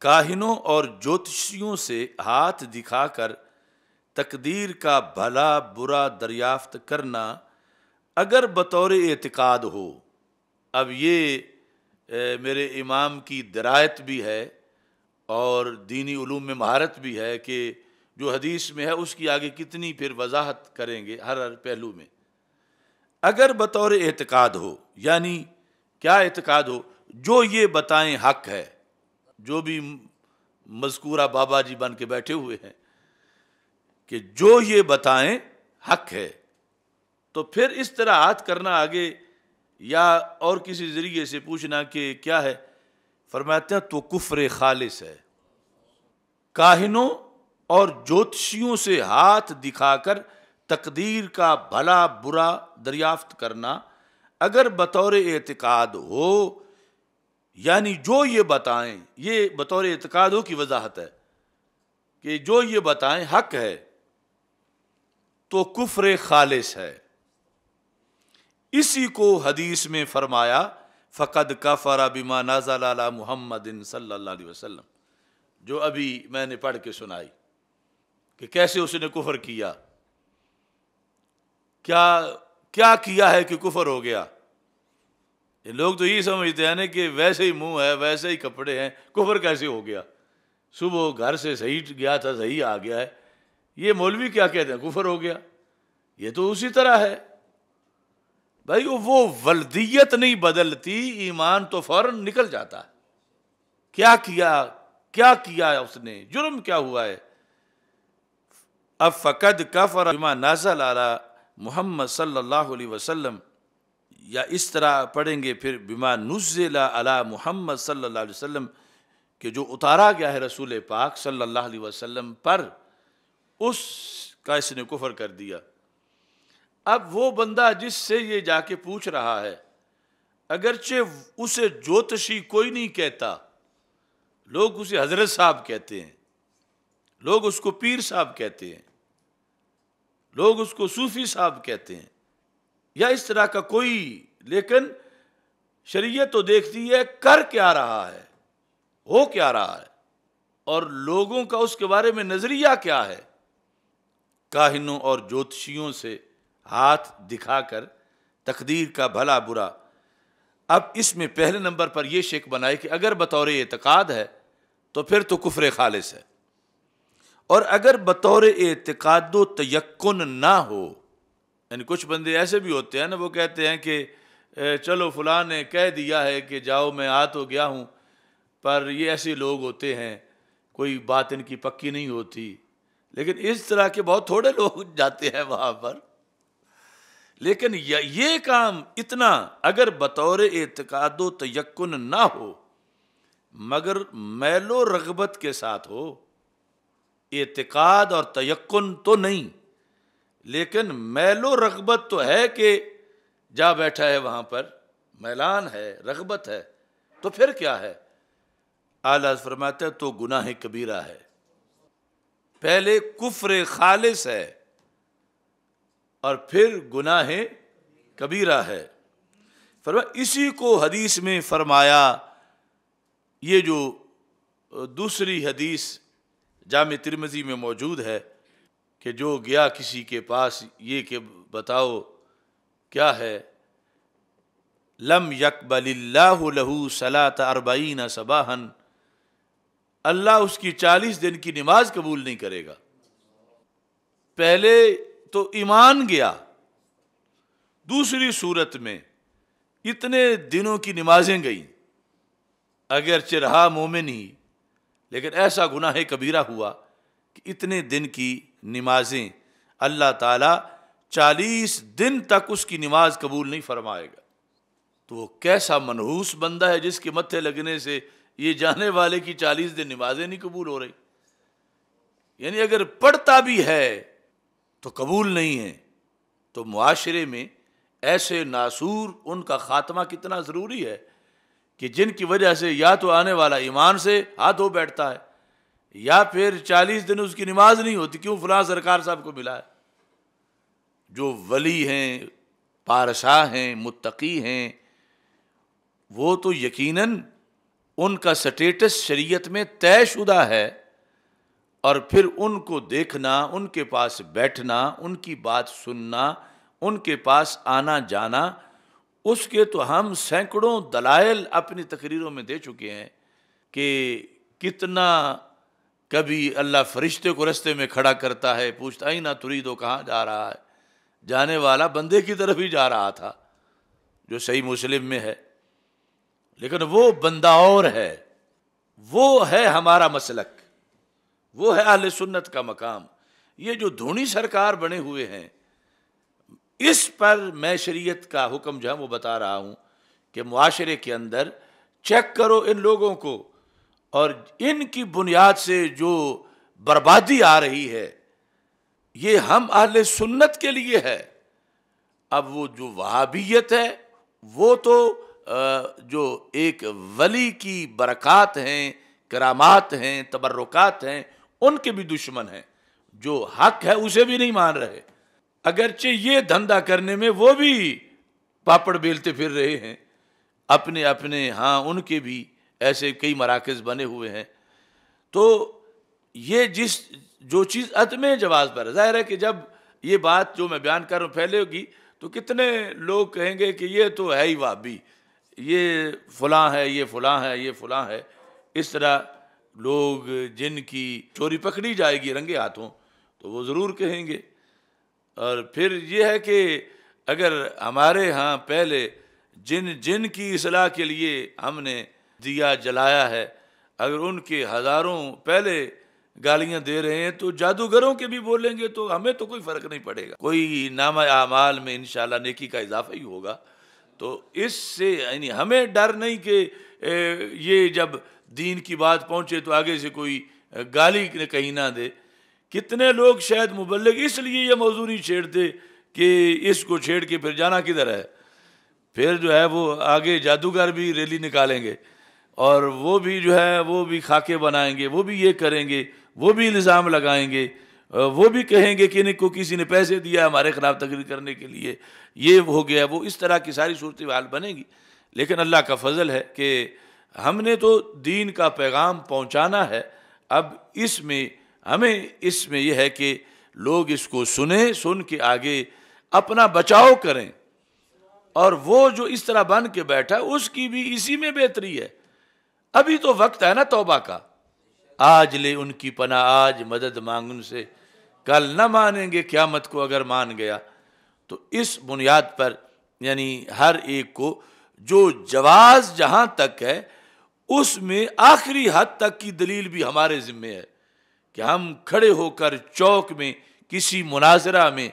کاہنوں اور جوتشیوں سے ہاتھ دکھا کر تقدیر کا بھلا برا دریافت کرنا اگر بطور اعتقاد ہو. اب یہ میرے امام کی درایت بھی ہے اور دینی علوم میں مہارت بھی ہے کہ جو حدیث میں ہے اس کی آگے کتنی پھر وضاحت کریں گے ہر پہلو میں. اگر بطور اعتقاد ہو، یعنی کیا اعتقاد ہو؟ جو یہ بتائیں حق ہے، جو بھی مذکورہ بابا جی بن کے بیٹھے ہوئے ہیں کہ جو یہ بتائیں حق ہے، تو پھر اس طرح ہاتھ کرنا آگے یا اور کسی ذریعے سے پوچھنا کہ کیا ہے، فرماتے ہیں تو کفر خالص ہے. کاہنوں اور جوتشیوں سے ہاتھ دکھا کر تقدیر کا بھلا برا دریافت کرنا اگر بطور اعتقاد ہو، یعنی جو یہ بتائیں، یہ بطور اعتقاد ہو کی وضاحت ہے کہ جو یہ بتائیں حق ہے تو کفر خالص ہے. اسی کو حدیث میں فرمایا فقد کفر بما نزل علی محمد صلی اللہ علیہ وسلم، جو ابھی میں نے پڑھ کے سنائی کہ کیسے اس نے کفر کیا. کیا کیا ہے کہ کفر ہو گیا؟ یہ لوگ تو یہ سمجھتے ہیں کہ ویسے ہی منہ ہے، ویسے ہی کپڑے ہیں، کفر کیسے ہو گیا؟ صبح گھر سے صحیح گیا تھا، صحیح آ گیا ہے، یہ مولوی کیا کہتے ہیں کفر ہو گیا؟ یہ تو اسی طرح ہے. بھائی وہ ولدیت نہیں بدلتی، ایمان تو فوراً نکل جاتا ہے۔ کیا کیا ہے اس نے، جرم کیا ہوا ہے؟ اب فقد کفر بما نزل علی محمد صلی اللہ علیہ وسلم، یا اس طرح پڑھیں گے پھر بما نزل علی محمد صلی اللہ علیہ وسلم، کہ جو اتارا گیا ہے رسول پاک صلی اللہ علیہ وسلم پر، اس کا اس نے کفر کر دیا۔ اب وہ بندہ جس سے یہ جا کے پوچھ رہا ہے، اگرچہ اسے جوتشی کوئی نہیں کہتا، لوگ اسے حضرت صاحب کہتے ہیں، لوگ اس کو پیر صاحب کہتے ہیں، لوگ اس کو صوفی صاحب کہتے ہیں، یا اس طرح کا کوئی، لیکن شریعت تو دیکھتی ہے کر کیا رہا ہے، ہو کیا رہا ہے، اور لوگوں کا اس کے بارے میں نظریہ کیا ہے۔ کاہنوں اور جوتشیوں سے ہاتھ دکھا کر تقدیر کا بھلا برا۔ اب اس میں پہلے نمبر پر یہ شک بنائے کہ اگر بطور اعتقاد ہے تو پھر تو کفر خالص ہے، اور اگر بطور اعتقاد و تیقن نہ ہو، یعنی کچھ بندے ایسے بھی ہوتے ہیں نا، وہ کہتے ہیں کہ چلو فلاں نے کہہ دیا ہے کہ جاؤ میں آ تو گیا ہوں، پر یہ ایسے لوگ ہوتے ہیں، کوئی بات ان کی پکی نہیں ہوتی، لیکن اس طرح کے بہت تھوڑے لوگ جاتے ہیں وہاں پر۔ لیکن یہ کام اتنا اگر بطور اعتقاد و تیقن نہ ہو مگر میل و رغبت کے ساتھ ہو، اعتقاد اور تیقن تو نہیں لیکن میل و رغبت تو ہے کہ جا بیٹھا ہے وہاں پر، میلان ہے، رغبت ہے، تو پھر کیا ہے؟ اعلیٰ فرماتا ہے تو گناہ کبیرہ ہے، پہلے کفر خالص ہے اور پھر گناہ کبیرہ ہے۔ فرمایا اسی کو حدیث میں فرمایا، یہ جو دوسری حدیث جامع ترمذی میں موجود ہے کہ جو گیا کسی کے پاس یہ کہ بتاؤ کیا ہے، لم یقبل اللہ لہ صلاۃ 40 صباحا، اللہ اس کی 40 دن کی نماز قبول نہیں کرے گا۔ پہلے تو ایمان گیا، دوسری صورت میں اتنے دنوں کی نمازیں گئیں، اگرچہ رہا مومن ہی لیکن ایسا گناہ کبیرہ ہوا کہ اتنے دن کی نمازیں اللہ تعالیٰ 40 دن تک اس کی نماز قبول نہیں فرمائے گا۔ تو وہ کیسا منحوس بندہ ہے جس کے متھے لگنے سے یہ جانے والے کی 40 دن نمازیں نہیں قبول ہو رہی، یعنی اگر پڑھتا بھی ہے تو قبول نہیں ہے۔ تو معاشرے میں ایسے ناسور ان کا خاتمہ کتنا ضروری ہے کہ جن کی وجہ سے یا تو آنے والا ایمان سے ہاتھ دھو بیٹھتا ہے یا پھر 40 دن اس کی نماز نہیں ہوتی، کیوں فلاں سرکار صاحب کو ملا ہے۔ جو ولی ہیں، پارسا ہیں، متقی ہیں، وہ تو یقیناً ان کا سٹیٹس شریعت میں طے شدہ ہے، اور پھر ان کو دیکھنا، ان کے پاس بیٹھنا، ان کی بات سننا، ان کے پاس آنا جانا، اس کے تو ہم سینکڑوں دلائل اپنی تقریروں میں دے چکے ہیں کہ کتنا کبھی اللہ فرشتے کو رستے میں کھڑا کرتا ہے، پوچھتا ہی نہ تریدو کہاں جا رہا ہے، جانے والا بندے کی طرف ہی جا رہا تھا، جو صحیح مسلم میں ہے، لیکن وہ بندہ اور ہے، وہ ہے ہمارا مسلک، وہ ہے اہل سنت کا مقام۔ یہ جو دھونی سرکار بنے ہوئے ہیں، اس پر میں شریعت کا حکم جو ہے وہ بتا رہا ہوں کہ معاشرے کے اندر چیک کرو ان لوگوں کو، اور ان کی بنیاد سے جو بربادی آ رہی ہے یہ ہم اہل سنت کے لیے ہے۔ اب وہ جو وہابیت ہے وہ تو جو ایک ولی کی برکات ہیں، کرامات ہیں، تبرکات ہیں، ان کے بھی دشمن ہیں، جو حق ہے اسے بھی نہیں مان رہے، اگرچہ یہ دھندا کرنے میں وہ بھی پاپڑ بیلتے پھر رہے ہیں اپنے اپنے، ہاں ان کے بھی ایسے کئی مراکز بنے ہوئے ہیں۔ تو یہ جو چیز عدم جواز پر ظاہر ہے کہ جب یہ بات جو میں بیان کر رہا ہوں پھیلے گی تو کتنے لوگ کہیں گے کہ یہ تو ہے ہی وہابی، یہ فلاں ہے، یہ فلاں ہے، یہ فلاں ہے، اس طرح لوگ جن کی چوری پکڑی جائے گی رنگے ہاتھوں تو وہ ضرور کہیں گے۔ اور پھر یہ ہے کہ اگر ہمارے ہاں پہلے جن کی اصلاح کے لیے ہم نے دیا جلایا ہے، اگر ان کے ہزاروں پہلے گالیاں دے رہے ہیں تو جادوگروں کے بھی بولیں گے تو ہمیں تو کوئی فرق نہیں پڑے گا، کوئی نامہ اعمال میں انشاءاللہ نیکی کا اضافہ ہی ہوگا۔ تو اس سے یعنی ہمیں ڈر نہیں کہ یہ جب دین کی بات پہنچے تو آگے سے کوئی گالی کہیں نہ دے۔ کتنے لوگ شاید مبلغ اس لیے یہ موضوع نہیں چھیڑتے کہ اس کو چھیڑ کے پھر جانا کدھر ہے، پھر جو ہے وہ آگے جادوگر بھی ریلی نکالیں گے اور وہ بھی جو ہے وہ بھی خاکے بنائیں گے، وہ بھی یہ کریں گے، وہ بھی الزام لگائیں گے، وہ بھی کہیں گے کہ ان کو کسی نے پیسے دیا ہمارے خلاف تقریر کرنے کے لیے، یہ ہو گیا وہ، اس طرح کی ساری صورتحال بنے گی۔ لیکن اللہ کا فضل ہے کہ ہم نے تو دین کا پیغام پہنچانا ہے، اب ہمیں اس میں یہ ہے کہ لوگ اس کو سن کے آگے اپنا بچاؤ کریں، اور وہ جو اس طرح بن کے بیٹھا اس کی بھی اسی میں بہتری ہے۔ ابھی تو وقت ہے نا توبہ کا، آج لے ان کی پناہ آج مدد مانگ ان سے، کل نہ مانیں گے قیامت کو اگر مان گیا۔ تو اس بنیاد پر یعنی ہر ایک کو جو جواز جہاں تک ہے اس میں آخری حد تک کی دلیل بھی ہمارے ذمے ہے کہ ہم کھڑے ہو کر چوک میں کسی مناظرہ میں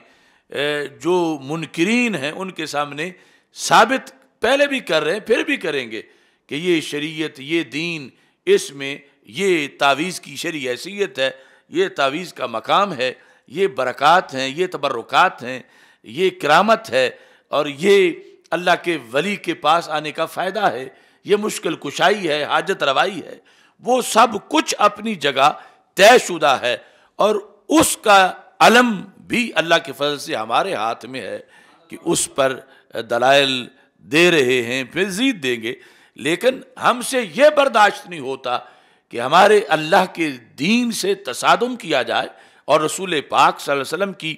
جو منکرین ہیں ان کے سامنے ثابت پہلے بھی کر رہے ہیں پھر بھی کریں گے کہ یہ شریعت، یہ دین، اس میں یہ تعویذ کی شرعی حیثیت ہے، یہ تعویذ کا مقام ہے، یہ برکات ہیں، یہ تبرکات ہیں، یہ کرامت ہے، اور یہ اللہ کے ولی کے پاس آنے کا فائدہ ہے، یہ مشکل کشائی ہے، حاجت روائی ہے، وہ سب کچھ اپنی جگہ طے شدہ ہے، اور اس کا علم بھی اللہ کے فضل سے ہمارے ہاتھ میں ہے کہ اس پر دلائل دے رہے ہیں، پھر زید دیں گے۔ لیکن ہم سے یہ برداشت نہیں ہوتا کہ ہمارے اللہ کے دین سے تصادم کیا جائے اور رسول پاک صلی اللہ علیہ وسلم کی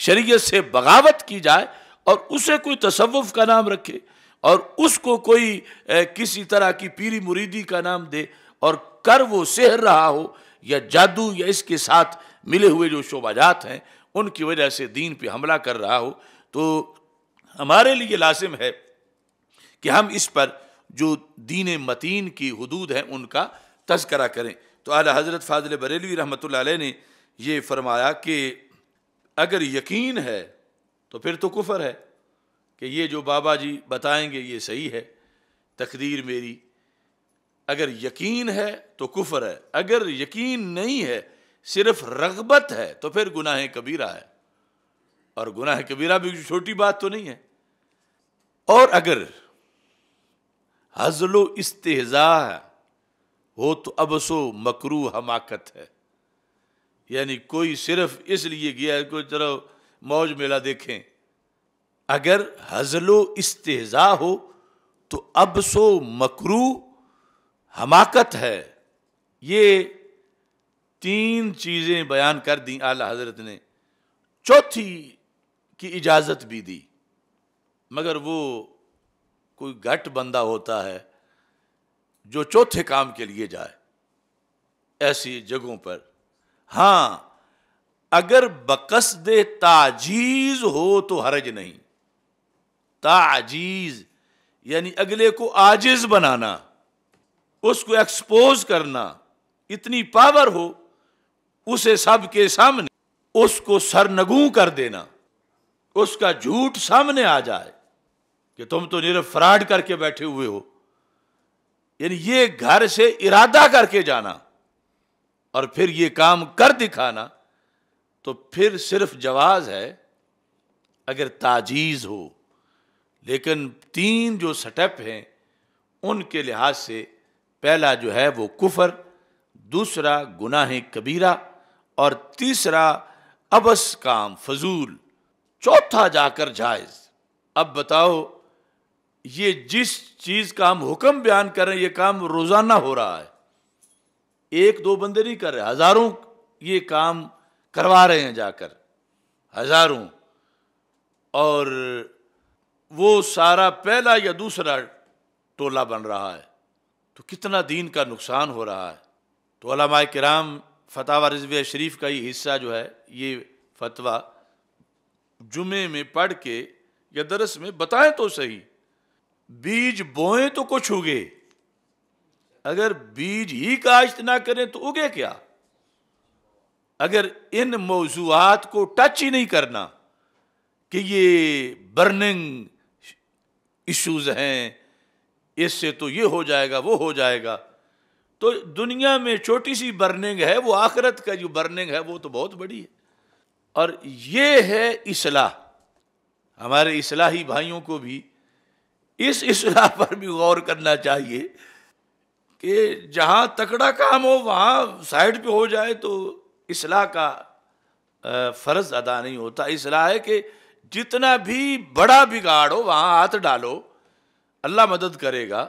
شریعت سے بغاوت کی جائے، اور اسے کوئی تصوف کا نام رکھے اور اس کو کوئی کسی طرح کی پیری مریدی کا نام دے، اور کر وہ سحر رہا ہو یا جادو یا اس کے ساتھ ملے ہوئے جو شعبات ہیں ان کی وجہ سے دین پہ حملہ کر رہا ہو۔ تو ہمارے لیے لازم ہے کہ ہم اس پر جو دین متین کی حدود ہیں ان کا تذکرہ کریں۔ تو اعلیٰ حضرت فاضل بریلوی رحمۃ اللہ علیہ نے یہ فرمایا کہ اگر یقین ہے تو پھر تو کفر ہے کہ یہ جو بابا جی بتائیں گے یہ صحیح ہے، تقدیر میری، اگر یقین ہے تو کفر ہے، اگر یقین نہیں ہے صرف رغبت ہے تو پھر گناہ کبیرہ ہے، اور گناہ کبیرہ بھی چھوٹی بات تو نہیں ہے۔ اور اگر ہزل و استہزاء ہو تو ابس و مکروہ حماقت ہے، یعنی کوئی صرف اس لیے گیا ہے کہ چلو موج میلہ دیکھیں، اگر ہزل و استہزاء ہو تو ابس و مکروہ حماقت ہے۔ یہ تین چیزیں بیان کر دیں اعلیٰ حضرت نے، چوتھی کی اجازت بھی دی، مگر وہ کوئی گھٹ بندہ ہوتا ہے جو چوتھے کام کے لیے جائے ایسی جگہوں پر۔ ہاں اگر بقصد تعجیز ہو تو حرج نہیں، تعجیز یعنی اگلے کو عاجز بنانا، اس کو ایکسپوز کرنا، اتنی پاور ہو اسے سب کے سامنے اس کو سرنگوں کر دینا، اس کا جھوٹ سامنے آ جائے کہ تم تو نرف فراڈ کر کے بیٹھے ہوئے ہو، یعنی یہ گھر سے ارادہ کر کے جانا اور پھر یہ کام کر دکھانا، تو پھر صرف جواز ہے اگر تعجیز ہو۔ لیکن تین جو سٹیپ ہیں ان کے لحاظ سے پہلا جو ہے وہ کفر، دوسرا گناہ کبیرہ، اور تیسرا ابس کام فضول، چوتھا جا کر جائز۔ اب بتاؤ یہ جس چیز کا ہم حکم بیان کر رہے ہیں یہ کام روزانہ ہو رہا ہے، ایک دو بندے نہیں کر رہے، ہزاروں یہ کام کروا رہے ہیں جا کر، ہزاروں، اور وہ سارا پہلا یا دوسرا ٹولہ بن رہا ہے، تو کتنا دین کا نقصان ہو رہا ہے۔ تو علماء کرام فتاوی رضویہ شریف کا یہ حصہ جو ہے، یہ فتویٰ جمعے میں پڑھ کے یا درس میں بتائیں تو صحیح، بیج بوئیں تو کچھ اگے، اگر بیج ہی کاشت نہ کریں تو اگے کیا؟ اگر ان موضوعات کو ٹچ ہی نہیں کرنا کہ یہ برننگ ایشوز ہیں، اس سے تو یہ ہو جائے گا وہ ہو جائے گا، تو دنیا میں چھوٹی سی برننگ ہے، وہ آخرت کا جو برننگ ہے وہ تو بہت بڑی ہے۔ اور یہ ہے اصلاح۔ ہمارے اصلاحی بھائیوں کو بھی اس اصلاح پر بھی غور کرنا چاہیے کہ جہاں تکڑا کام ہو وہاں سائڈ پہ ہو جائے تو اصلاح کا فرض ادا نہیں ہوتا۔ اصلاح ہے کہ جتنا بھی بڑا بگاڑ ہو وہاں ہاتھ ڈالو، اللہ مدد کرے گا۔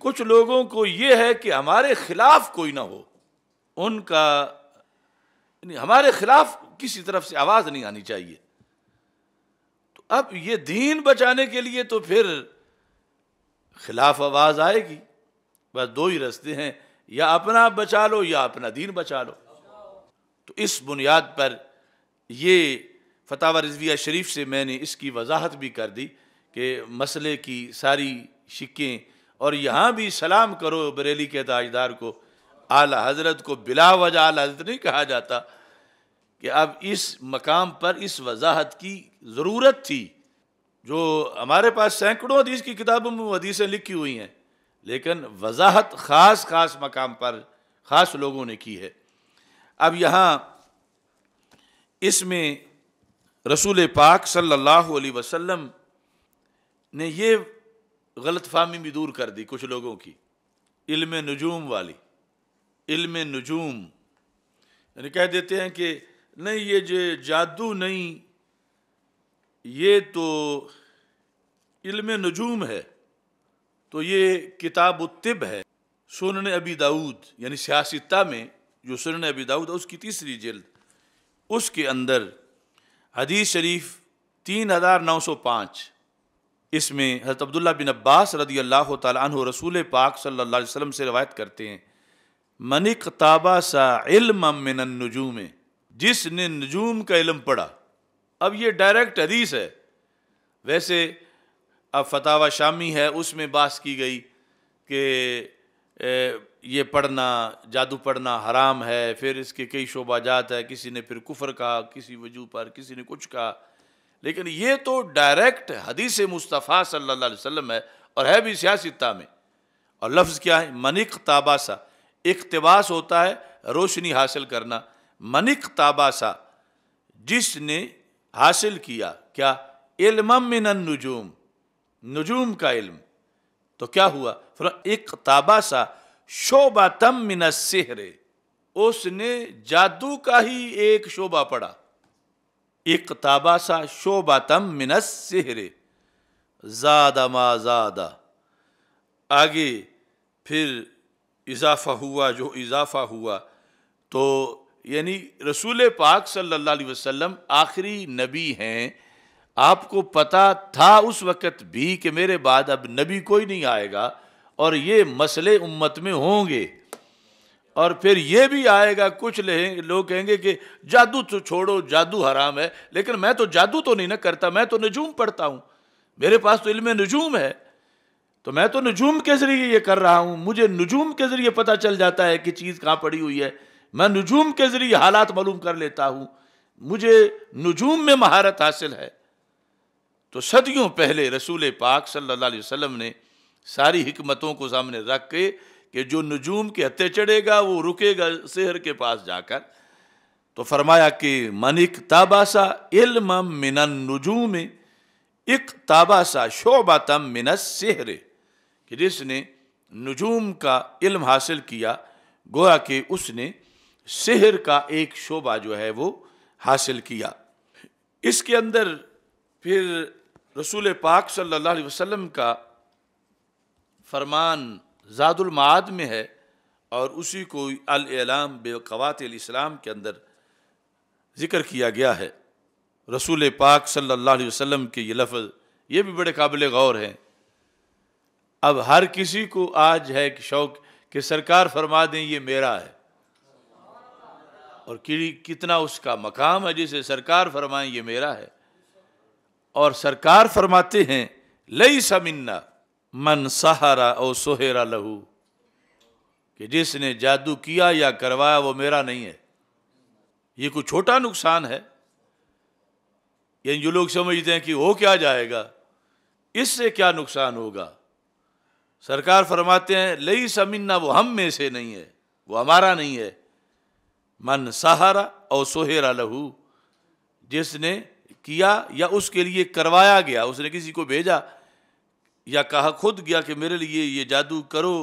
کچھ لوگوں کو یہ ہے کہ ہمارے خلاف کوئی نہ ہو، ان کا ہمارے خلاف کسی طرف سے آواز نہیں آنی چاہیے۔ تو اب یہ دین بچانے کے لیے تو پھر خلاف آواز آئے گی، بس دو ہی راستے ہیں، یا اپنا بچا لو یا اپنا دین بچا لو۔ تو اس بنیاد پر یہ فتاوی رضویہ شریف سے میں نے اس کی وضاحت بھی کر دی کہ مسئلے کی ساری شکیں، اور یہاں بھی سلام کرو بریلی کے تاجدار کو، اعلی حضرت کو بلا وجہ اعلی حضرت نہیں کہا جاتا، کہ اب اس مقام پر اس وضاحت کی ضرورت تھی۔ جو ہمارے پاس سینکڑوں حدیث کی کتابوں میں حدیثیں لکھی ہوئی ہیں، لیکن وضاحت خاص خاص مقام پر خاص لوگوں نے کی ہے۔ اب یہاں اس میں رسول پاک صلی اللہ علیہ وسلم نے یہ غلط فہمی بھی دور کر دی کچھ لوگوں کی، علم نجوم والی۔ علم نجوم یعنی کہہ دیتے ہیں کہ نہیں یہ جو جادو نہیں، یہ تو علم نجوم ہے، تو یہ کتاب الطب ہے۔ سنن ابی داؤد یعنی سیاستہ میں جو سنن ابی داؤد ہے اس کی 3 جلد، اس کے اندر حدیث شریف 3905، اس میں حضرت عبداللہ بن عباس رضی اللہ تعالیٰ عنہ رسول پاک صلی اللہ علیہ وسلم سے روایت کرتے ہیں، من اقتبس علما من النجوم، جس نے نجوم کا علم پڑھا۔ اب یہ ڈائریکٹ حدیث ہے، ویسے اب فتاوی شامی ہے اس میں بحث کی گئی کہ یہ پڑھنا، جادو پڑھنا حرام ہے، پھر اس کے کئی شعبہ جات ہے، کسی نے پھر کفر کہا کسی وجہ پر، کسی نے کچھ کہا، لیکن یہ تو ڈائریکٹ حدیث مصطفیٰ صلی اللہ علیہ وسلم ہے، اور ہے بھی سیاستہ میں۔ اور لفظ کیا ہے؟ من اقتبس، اقتباس ہوتا ہے روشنی حاصل کرنا، من اقتبس جس نے حاصل کیا کیا؟ علما من النجوم، نجوم کا علم، تو کیا ہوا؟ اقتبس شعبۃ من السحر، اس نے جادو کا ہی ایک شعبہ پڑھا۔ اقتبس شعبۃ من السحر زاد ما زاد، آگے پھر اضافہ ہوا جو اضافہ ہوا۔ تو یعنی رسول پاک صلی اللہ علیہ وسلم آخری نبی ہیں، آپ کو پتا تھا اس وقت بھی کہ میرے بعد اب نبی کوئی نہیں آئے گا، اور یہ مسئلے امت میں ہوں گے، اور پھر یہ بھی آئے گا، کچھ لوگ کہیں گے کہ جادو تو چھوڑو، جادو حرام ہے، لیکن میں تو جادو تو نہیں نہ کرتا، میں تو نجوم پڑھتا ہوں، میرے پاس تو علم نجوم ہے، تو میں تو نجوم کے ذریعے یہ کر رہا ہوں، مجھے نجوم کے ذریعے پتہ چل جاتا ہے کہ چیز کہاں پڑی ہوئی ہے، میں نجوم کے ذریعے حالات معلوم کر لیتا ہوں، مجھے نجوم میں مہارت حاصل ہے۔ تو صدیوں پہلے رسول پاک صلی اللہ علیہ وسلم نے ساری حکمتوں کو سامنے رکھ کے کہ جو نجوم کے ہتھے چڑھے گا وہ رکے گا سحر کے پاس جا کر، تو فرمایا کہ من اقتبس علما من النجوم اقتبس شعبۃ من السحر، کہ جس نے نجوم کا علم حاصل کیا گویا کہ اس نے سحر کا ایک شعبہ جو ہے وہ حاصل کیا۔ اس کے اندر پھر رسول پاک صلی اللہ علیہ وسلم کا فرمان زاد المعاد میں ہے، اور اسی کو الاعلام بقواعد الاسلام کے اندر ذکر کیا گیا ہے۔ رسول پاک صلی اللہ علیہ وسلم کے یہ لفظ یہ بھی بڑے قابل غور ہیں۔ اب ہر کسی کو آج ہے کہ شوق کہ سرکار فرما دیں یہ میرا ہے، اور کتنا اس کا مقام ہے جسے سرکار فرمائیں یہ میرا ہے۔ اور سرکار فرماتے ہیں لیس منا من سحر او سحر لہو، کہ جس نے جادو کیا یا کروایا وہ میرا نہیں ہے۔ یہ کوئی چھوٹا نقصان ہے؟ یعنی جو لوگ سمجھتے ہیں کہ ہو کیا جائے گا، اس سے کیا نقصان ہوگا، سرکار فرماتے ہیں لیس منا، وہ ہم میں سے نہیں ہے، وہ ہمارا نہیں ہے۔ من سحر او سحر لہو، جس نے کیا یا اس کے لیے کروایا گیا، اس نے کسی کو بھیجا یا کہا خود گیا کہ میرے لیے یہ جادو کرو،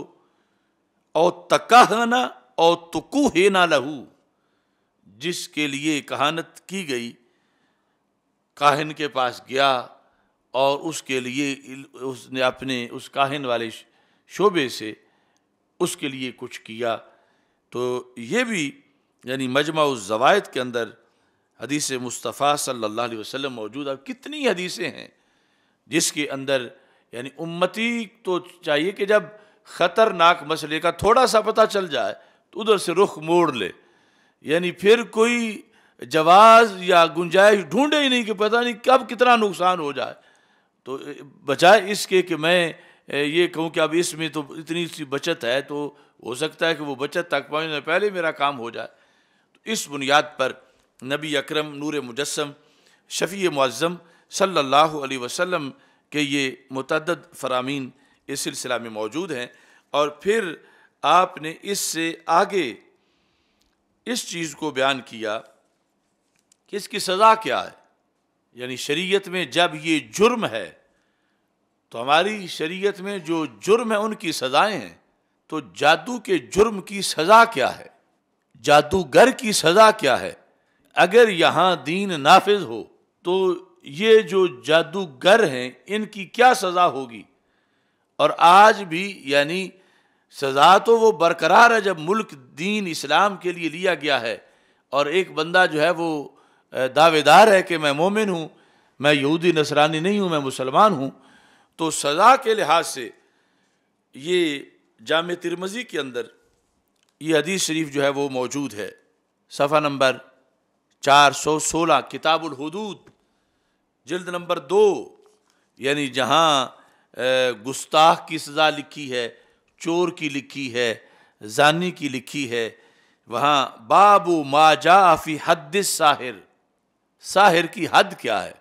او تکہنا او تکوہنا لہو، جس کے لیے کہانت کی گئی، کاہن کے پاس گیا اور اس کے لیے اس نے اپنے اس کاہن والے شعبے سے اس کے لیے کچھ کیا، تو یہ بھی یعنی مجمع الزوائد کے اندر حدیث مصطفیٰ صلی اللہ علیہ وسلم موجود ہے۔ کتنی حدیثیں ہیں جس کے اندر یعنی امتی تو چاہیے کہ جب خطرناک مسئلے کا تھوڑا سا پتہ چل جائے تو ادھر سے رخ موڑ لے، یعنی پھر کوئی جواز یا گنجائش ڈھونڈے ہی نہیں کہ پتہ نہیں کب کتنا نقصان ہو جائے، تو بجائے اس کے کہ میں یہ کہوں کہ اب اس میں تو اتنی سی بچت ہے تو ہو سکتا ہے کہ وہ بچت تک پہنچنے سے پہلے میرا کام ہو جائے، تو اس بنیاد پر نبی اکرم نور مجسم شفیع معظم صلی اللہ علیہ وسلم کے یہ متعدد فرامین اس سلسلہ میں موجود ہیں۔ اور پھر آپ نے اس سے آگے اس چیز کو بیان کیا کہ اس کی سزا کیا ہے، یعنی شریعت میں جب یہ جرم ہے تو ہماری شریعت میں جو جرم ہے ان کی سزائیں ہیں، تو جادو کے جرم کی سزا کیا ہے، جادوگر کی سزا کیا ہے، اگر یہاں دین نافذ ہو تو یہ جو جادوگر ہیں ان کی کیا سزا ہوگی۔ اور آج بھی یعنی سزا تو وہ برقرار ہے جب ملک دین اسلام کے لیے لیا گیا ہے، اور ایک بندہ جو ہے وہ دعوے دار ہے کہ میں مومن ہوں، میں یہودی نصرانی نہیں ہوں، میں مسلمان ہوں، تو سزا کے لحاظ سے یہ جامع ترمذی کے اندر یہ حدیث شریف جو ہے وہ موجود ہے، صفحہ نمبر 416، کتاب الحدود، جلد نمبر 2، یعنی جہاں گستاخ کی سزا لکھی ہے، چور کی لکھی ہے، زانی کی لکھی ہے، وہاں باب ما جاء فی حد الساحر، ساحر کی حد کیا ہے،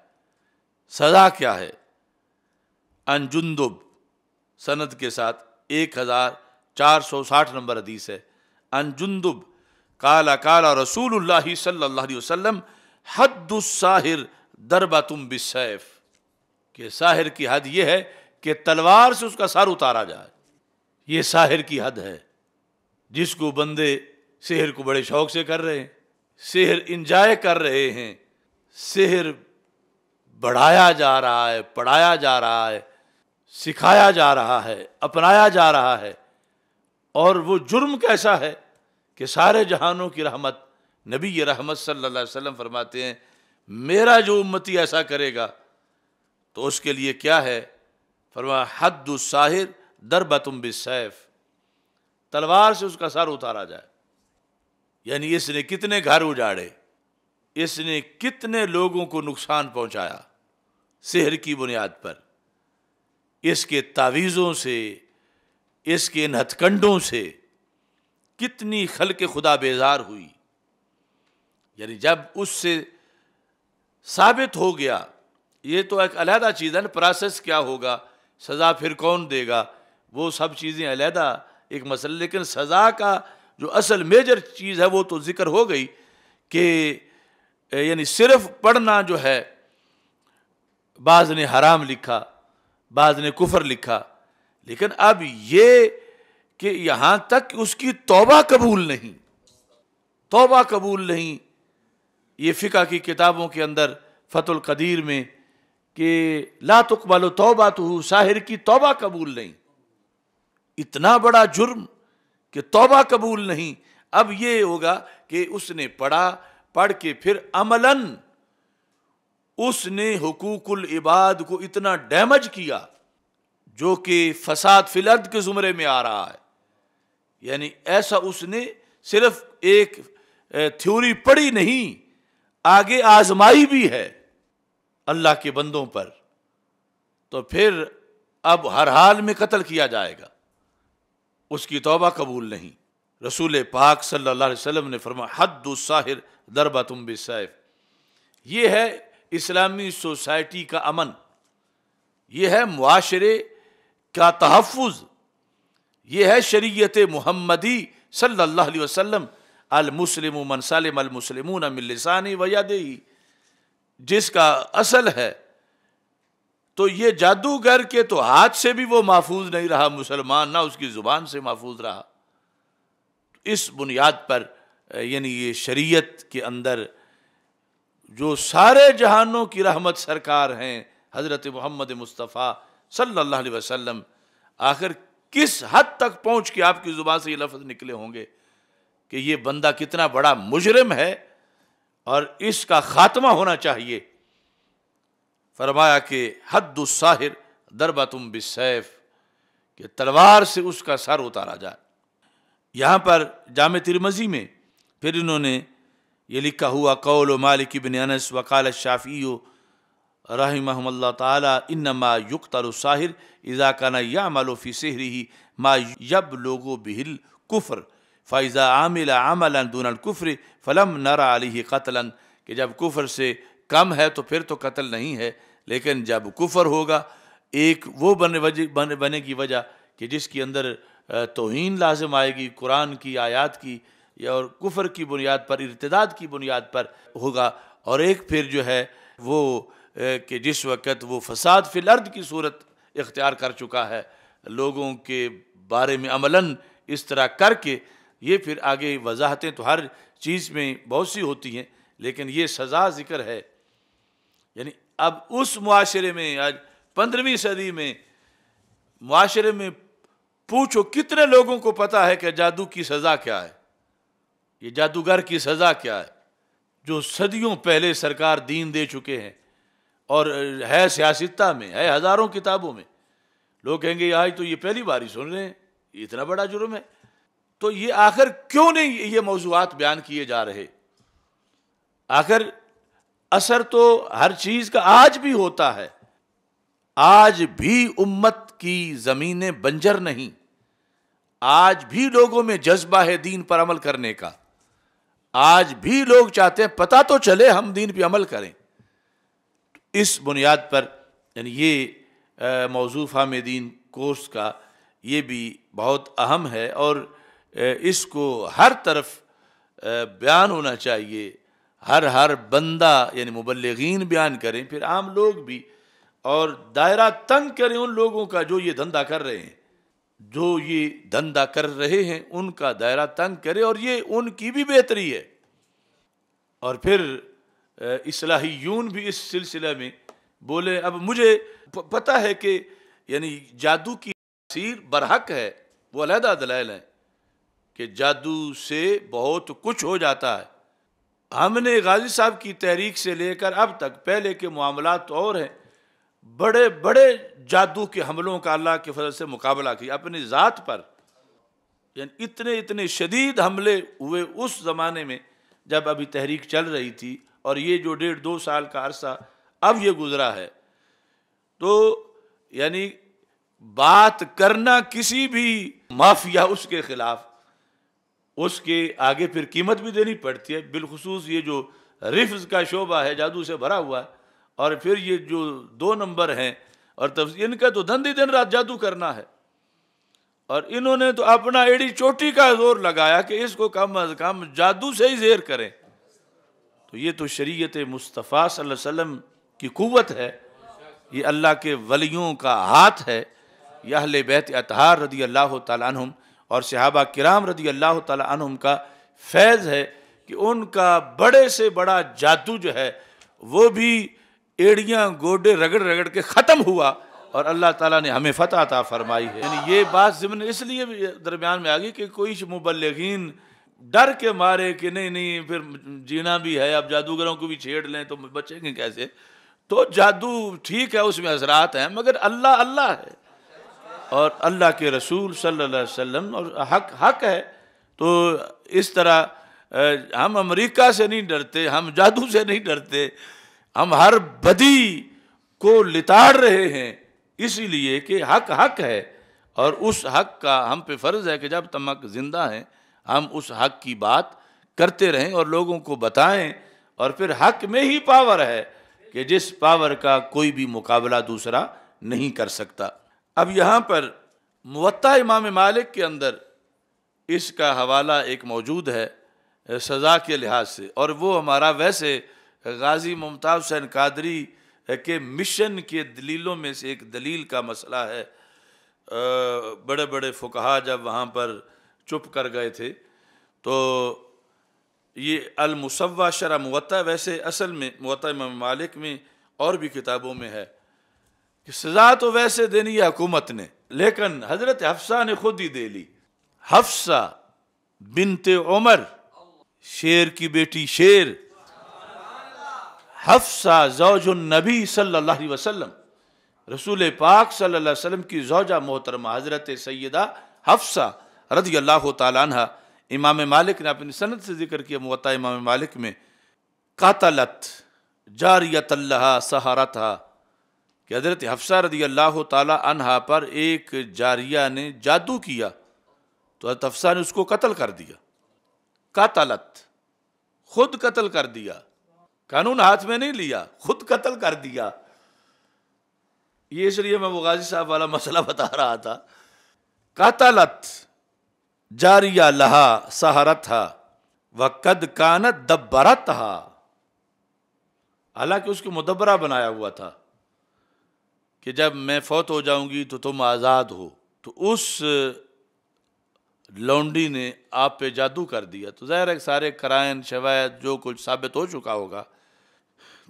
سزا کیا ہے۔ ان جندب سند کے ساتھ 1460 نمبر حدیث ہے، ان جندب قال قال رسول اللہ صلی اللہ علیہ وسلم حد الساحر ضربۃ بالسیف، کہ ساحر کی حد یہ ہے کہ تلوار سے اس کا سر اتارا جائے، یہ ساحر کی حد ہے۔ جس کو بندے سحر کو بڑے شوق سے کر رہے ہیں، سحر انجوائے کر رہے ہیں، سحر بڑھایا جا رہا ہے، پڑھایا جا رہا ہے، سکھایا جا رہا ہے، اپنایا جا رہا ہے، اور وہ جرم کیسا ہے کہ سارے جہانوں کی رحمت نبی رحمت صلی اللہ علیہ وسلم فرماتے ہیں میرا جو امتی ایسا کرے گا تو اس کے لیے کیا ہے، فرمایا حد الساحر ضربۃ بالسیف، تلوار سے اس کا سر اتارا جائے۔ یعنی اس نے کتنے گھر اجاڑے، اس نے کتنے لوگوں کو نقصان پہنچایا سحر کی بنیاد پر، اس کے تعویذوں سے، اس کے ان ہتھ کنڈوں سے کتنی خلق خدا بیزار ہوئی۔ یعنی جب اس سے ثابت ہو گیا، یہ تو ایک علیحدہ چیز ہے نا، پروسیس کیا ہوگا، سزا پھر کون دے گا، وہ سب چیزیں علیحدہ ایک مسئلہ، لیکن سزا کا جو اصل میجر چیز ہے وہ تو ذکر ہو گئی کہ یعنی صرف پڑھنا جو ہے، بعض نے حرام لکھا، بعض نے کفر لکھا، لیکن اب یہ کہ یہاں تک اس کی توبہ قبول نہیں، توبہ قبول نہیں۔ یہ فقہ کی کتابوں کے اندر فتح القدیر میں کہ لا تقبل توبۃہ، ساحر کی توبہ قبول نہیں، اتنا بڑا جرم کہ توبہ قبول نہیں۔ اب یہ ہوگا کہ اس نے پڑھ کے پھر عملاً اس نے حقوق العباد کو اتنا ڈیمیج کیا جو کہ فساد فی الارض کے زمرے میں آ رہا ہے۔ یعنی ایسا اس نے صرف ایک تھیوری پڑھی نہیں، آگے آزمائی بھی ہے، اللہ کے بندوں پر، تو پھر اب ہر حال میں قتل کیا جائے گا، اس کی توبہ قبول نہیں۔ رسول پاک صلی اللہ علیہ وسلم نے فرمایا حد الساحر ضربۃ بالسیف، یہ ہے اسلامی سوسائٹی کا امن، یہ ہے معاشرے کا تحفظ، یہ ہے شریعت محمدی صلی اللہ علیہ وسلم، المسلم من سلم المسلمون من لسانہ و یدہ، جس کا اصل ہے۔ تو یہ جادوگر کے تو ہاتھ سے بھی وہ محفوظ نہیں رہا مسلمان، نہ اس کی زبان سے محفوظ رہا۔ اس بنیاد پر یعنی یہ شریعت کے اندر جو سارے جہانوں کی رحمت سرکار ہیں حضرت محمد مصطفیٰ صلی اللہ علیہ وسلم، آخر کس حد تک پہنچ کے آپ کی زبان سے یہ لفظ نکلے ہوں گے کہ یہ بندہ کتنا بڑا مجرم ہے اور اس کا خاتمہ ہونا چاہیے۔ فرمایا کہ حد الساحر ضربۃ بالسیف، کہ تلوار سے اس کا سر اتارا جائے۔ یہاں پر جامع ترمذی میں پھر انہوں نے یہ لکھا ہوا قول مالک بن انس وقال الشافعی رحمہ اللہ تعالی انما یقتل الساحر اذا کان یعمل فی سحرہ ما یبلغ بہ الکفر فاذا عمل عملا دون الکفر فلم نرى علیہ قتلا، کہ جب کفر سے کم ہے تو پھر تو قتل نہیں ہے، لیکن جب کفر ہوگا ایک وہ بنے کی وجہ کہ جس کے اندر توہین لازم آئے گی قرآن کی آیات کی، یا اور کفر کی بنیاد پر، ارتداد کی بنیاد پر ہوگا، اور ایک پھر جو ہے وہ کہ جس وقت وہ فساد فی الارض کی صورت اختیار کر چکا ہے، لوگوں کے بارے میں عملاً اس طرح کر کے، یہ پھر آگے وضاحتیں تو ہر چیز میں بہت سی ہوتی ہیں، لیکن یہ سزا ذکر ہے۔ یعنی اب اس معاشرے میں آج 15ویں صدی میں معاشرے میں پوچھو کتنے لوگوں کو پتا ہے کہ جادو کی سزا کیا ہے، یہ جادوگر کی سزا کیا ہے، جو صدیوں پہلے سرکار دین دے چکے ہیں، اور ہے سیاستہ میں، ہے ہزاروں کتابوں میں۔ لوگ کہیں گے آج تو یہ پہلی بار ہی سن رہے ہیں، یہ اتنا بڑا جرم ہے۔ تو یہ آخر کیوں نہیں یہ موضوعات بیان کیے جا رہے؟ آخر اثر تو ہر چیز کا آج بھی ہوتا ہے، آج بھی امت کی زمینیں بنجر نہیں، آج بھی لوگوں میں جذبہ ہے دین پر عمل کرنے کا، آج بھی لوگ چاہتے ہیں پتہ تو چلے ہم دین پہ عمل کریں۔ اس بنیاد پر یعنی یہ موضوع فہم دین کورس کا یہ بھی بہت اہم ہے، اور اس کو ہر طرف بیان ہونا چاہیے، ہر بندہ یعنی مبلغین بیان کریں، پھر عام لوگ بھی، اور دائرہ تنگ کریں ان لوگوں کا جو یہ دھندا کر رہے ہیں، جو یہ دھندا کر رہے ہیں ان کا دائرہ تنگ کرے، اور یہ ان کی بھی بہتری ہے۔ اور پھر اصلاحیون بھی اس سلسلے میں بولے۔ اب مجھے پتہ ہے کہ یعنی جادو کی تاثیر برحق ہے، وہ علیحدہ دلائل ہیں کہ جادو سے بہت کچھ ہو جاتا ہے۔ ہم نے غازی صاحب کی تحریک سے لے کر اب تک پہلے کے معاملات اور ہیں، بڑے بڑے جادو کے حملوں کا اللہ کے فضل سے مقابلہ کیا اپنی ذات پر، یعنی اتنے شدید حملے ہوئے اس زمانے میں جب ابھی تحریک چل رہی تھی، اور یہ جو 1.5-2 سال کا عرصہ اب یہ گزرا ہے، تو یعنی بات کرنا کسی بھی مافیا اس کے خلاف، اس کے آگے پھر قیمت بھی دینی پڑتی ہے، بالخصوص یہ جو رفض کا شعبہ ہے جادو سے بھرا ہوا ہے، اور پھر یہ جو 2 نمبر ہیں، اور ان کا تو دن رات جادو کرنا ہے، اور انہوں نے تو اپنا ایڑی چوٹی کا زور لگایا کہ اس کو کم از کم جادو سے ہی زیر کریں۔ تو یہ تو شریعت مصطفیٰ صلی اللہ علیہ وسلم کی قوت ہے، یہ اللہ کے ولیوں کا ہاتھ ہے، یہ اہل بیت اطہار رضی اللہ تعالیٰ عنہم اور صحابہ کرام رضی اللہ تعالیٰ عنہم کا فیض ہے کہ ان کا بڑے سے بڑا جادو جو ہے وہ بھی ایڑیاں گوڈے رگڑ رگڑ کے ختم ہوا، اور اللہ تعالیٰ نے ہمیں فتح عطا فرمائی ہے۔ یعنی یہ بات ضمن اس لیے درمیان میں آ گئی کہ کوئی مبلغین ڈر کے مارے کہ نہیں پھر جینا بھی ہے، اب جادوگروں کو بھی چھیڑ لیں تو بچیں گے کیسے؟ تو جادو ٹھیک ہے، اس میں اثرات ہیں، مگر اللہ ہے، اور اللہ کے رسول صلی اللہ علیہ وسلم اور حق ہے۔ تو اس طرح ہم امریکہ سے نہیں ڈرتے، ہم جادو سے نہیں ڈرتے، ہم ہر بدی کو لتاڑ رہے ہیں، اسی لیے کہ حق حق ہے، اور اس حق کا ہم پہ فرض ہے کہ جب تک زندہ ہیں ہم اس حق کی بات کرتے رہیں اور لوگوں کو بتائیں، اور پھر حق میں ہی پاور ہے کہ جس پاور کا کوئی بھی مقابلہ دوسرا نہیں کر سکتا۔ اب یہاں پر موطا امام مالک کے اندر اس کا حوالہ ایک موجود ہے سزا کے لحاظ سے، اور وہ ہمارا ویسے غازی ممتاز حسین قادری کے مشن کے دلیلوں میں سے ایک دلیل کا مسئلہ ہے۔ بڑے بڑے فقہا جب وہاں پر چپ کر گئے تھے تو یہ المصوّع شرح موطا، ویسے اصل میں موطا امام مالک میں اور بھی کتابوں میں ہے کہ سزا تو ویسے دینی ہے حکومت نے، لیکن حضرت حفصہ نے خود ہی دے لی۔ حفصہ بنت عمر، شیر کی بیٹی شیر، حفصہ زوج النبی صلی اللہ علیہ وسلم، رسول پاک صلی اللہ علیہ وسلم کی زوجہ محترمہ حضرت سیدہ حفصہ رضی اللہ تعالیٰ عنہ، امام مالک نے اپنی سند سے ذکر کیا موطا امام مالک میں، قاتلت جاریۃ لہا سحرتھا، کہ حضرت حفصہ رضی اللہ تعالیٰ عنہ پر ایک جاریہ نے جادو کیا تو حضرت حفصہ نے اس کو قتل کر دیا۔ قاتلت، خود قتل کر دیا، قانون ہاتھ میں نہیں لیا، خود قتل کر دیا۔ یہ اس لیے میں وہ غازی صاحب والا مسئلہ بتا رہا تھا۔ قاتلت جاریہ لہا سحرتھا وقد کانت دبرتھا، حالانکہ اس کو مدبرہ بنایا ہوا تھا کہ جب میں فوت ہو جاؤں گی تو تم آزاد ہو، تو اس لونڈی نے آپ پہ جادو کر دیا، تو ظاہر ہے سارے قرائن شواہد جو کچھ ثابت ہو چکا ہوگا،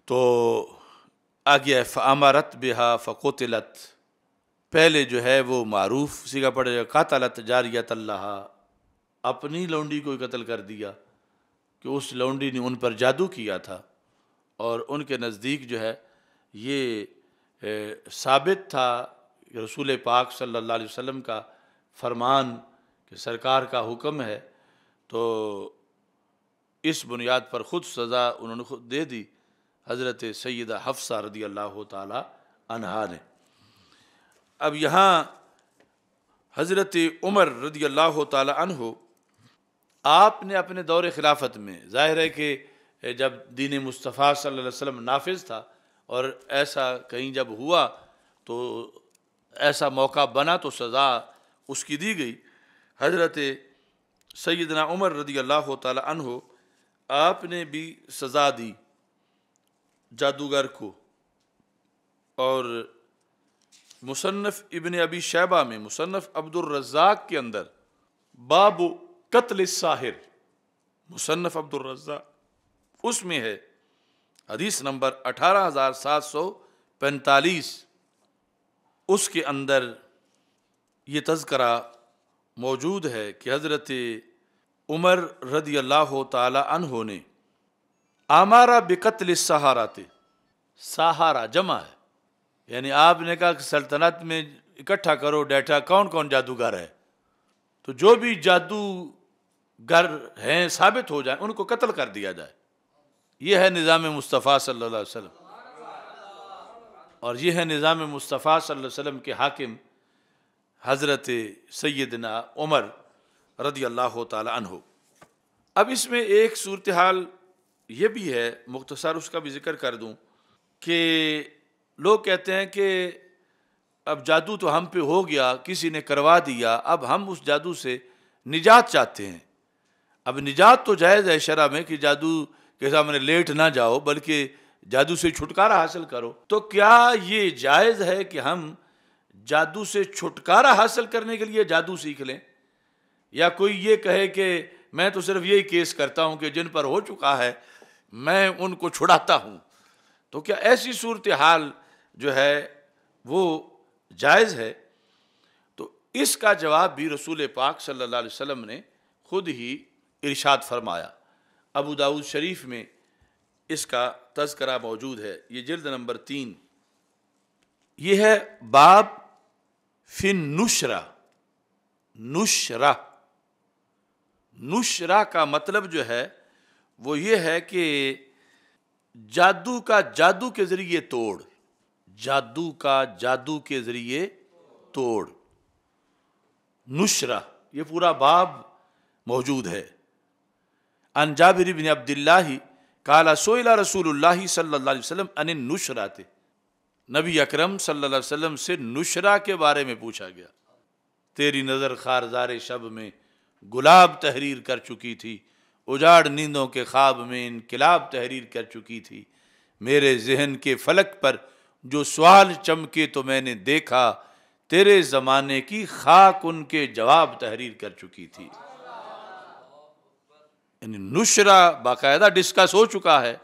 تو آگے فامرت بہا فقتلت، پہلے جو ہے وہ معروف سیگا پڑے گا قاتلت جاریۃ لہا، اپنی لونڈی کو قتل کر دیا کہ اس لونڈی نے ان پر جادو کیا تھا، اور ان کے نزدیک جو ہے یہ ثابت تھا کہ رسول پاک صلی اللہ علیہ وسلم کا فرمان کہ سرکار کا حکم ہے، تو اس بنیاد پر خود سزا انہوں نے خود دے دی حضرت سیدہ حفصہ رضی اللہ تعالی عنہا نے۔ اب یہاں حضرت عمر رضی اللہ تعالی عنہ، آپ نے اپنے دور خلافت میں، ظاہر ہے کہ جب دین مصطفیٰ صلی اللہ علیہ وسلم نافذ تھا اور ایسا کہیں جب ہوا تو ایسا موقع بنا تو سزا اس کی دی گئی۔ حضرت سیدنا عمر رضی اللہ تعالی عنہ، آپ نے بھی سزا دی جادوگر کو، اور مصنف ابن ابی شیبہ میں، مصنف عبد الرزاق کے اندر باب قتل الساحر، مصنف عبد الرزاق اس میں ہے حدیث نمبر 18745، اس کے اندر یہ تذکرہ موجود ہے کہ حضرت عمر رضی اللہ تعالی عنہ نے امارا بقتل السحرۃ، سحرہ جمع ہے، یعنی آپ نے کہا کہ سلطنت میں اکٹھا کرو ڈیٹا کون کون جادوگر ہے، تو جو بھی جادوگر ہیں ثابت ہو جائیں ان کو قتل کر دیا جائے۔ یہ ہے نظام مصطفیٰ صلی اللہ علیہ وسلم، اور یہ ہے نظام مصطفیٰ صلی اللہ علیہ وسلم کے حاکم حضرت سیدنا عمر رضی اللہ تعالی عنہ۔ اب اس میں ایک صورتحال یہ بھی ہے، مختصر اس کا بھی ذکر کر دوں، کہ لوگ کہتے ہیں کہ اب جادو تو ہم پہ ہو گیا، کسی نے کروا دیا، اب ہم اس جادو سے نجات چاہتے ہیں۔ اب نجات تو جائز ہے شرع میں کہ جادو کے سامنے لیٹ نہ جاؤ بلکہ جادو سے چھٹکارا حاصل کرو، تو کیا یہ جائز ہے کہ ہم جادو سے چھٹکارا حاصل کرنے کے لیے جادو سیکھ لیں؟ یا کوئی یہ کہے کہ میں تو صرف یہی کیس کرتا ہوں کہ جن پر ہو چکا ہے میں ان کو چھڑاتا ہوں، تو کیا ایسی صورتحال جو ہے وہ جائز ہے؟ تو اس کا جواب بھی رسول پاک صلی اللہ علیہ وسلم نے خود ہی ارشاد فرمایا۔ ابو داؤد شریف میں اس کا تذکرہ موجود ہے، یہ جلد نمبر 3، یہ ہے باب فی النشرہ۔ نشرہ، نشرہ کا مطلب جو ہے وہ یہ ہے کہ جادو کا جادو کے ذریعے توڑ، جادو کا جادو کے ذریعے توڑ، نشرہ، یہ پورا باب موجود ہے۔ عن جابر بن عبداللہ قال سئل رسول اللہ صلی اللہ علیہ وسلم عن النشرات، نبی اکرم صلی اللہ علیہ وسلم سے نشرہ کے بارے میں پوچھا گیا۔ تیری نظر خارزار شب میں گلاب تحریر کر چکی تھی، اجاڑ نیندوں کے خواب میں انقلاب تحریر کر چکی تھی، میرے ذہن کے فلک پر جو سوال چمکے تو میں نے دیکھا، تیرے زمانے کی خاک ان کے جواب تحریر کر چکی تھی۔ یعنی نشرہ باقاعدہ ڈسکس ہو چکا ہے۔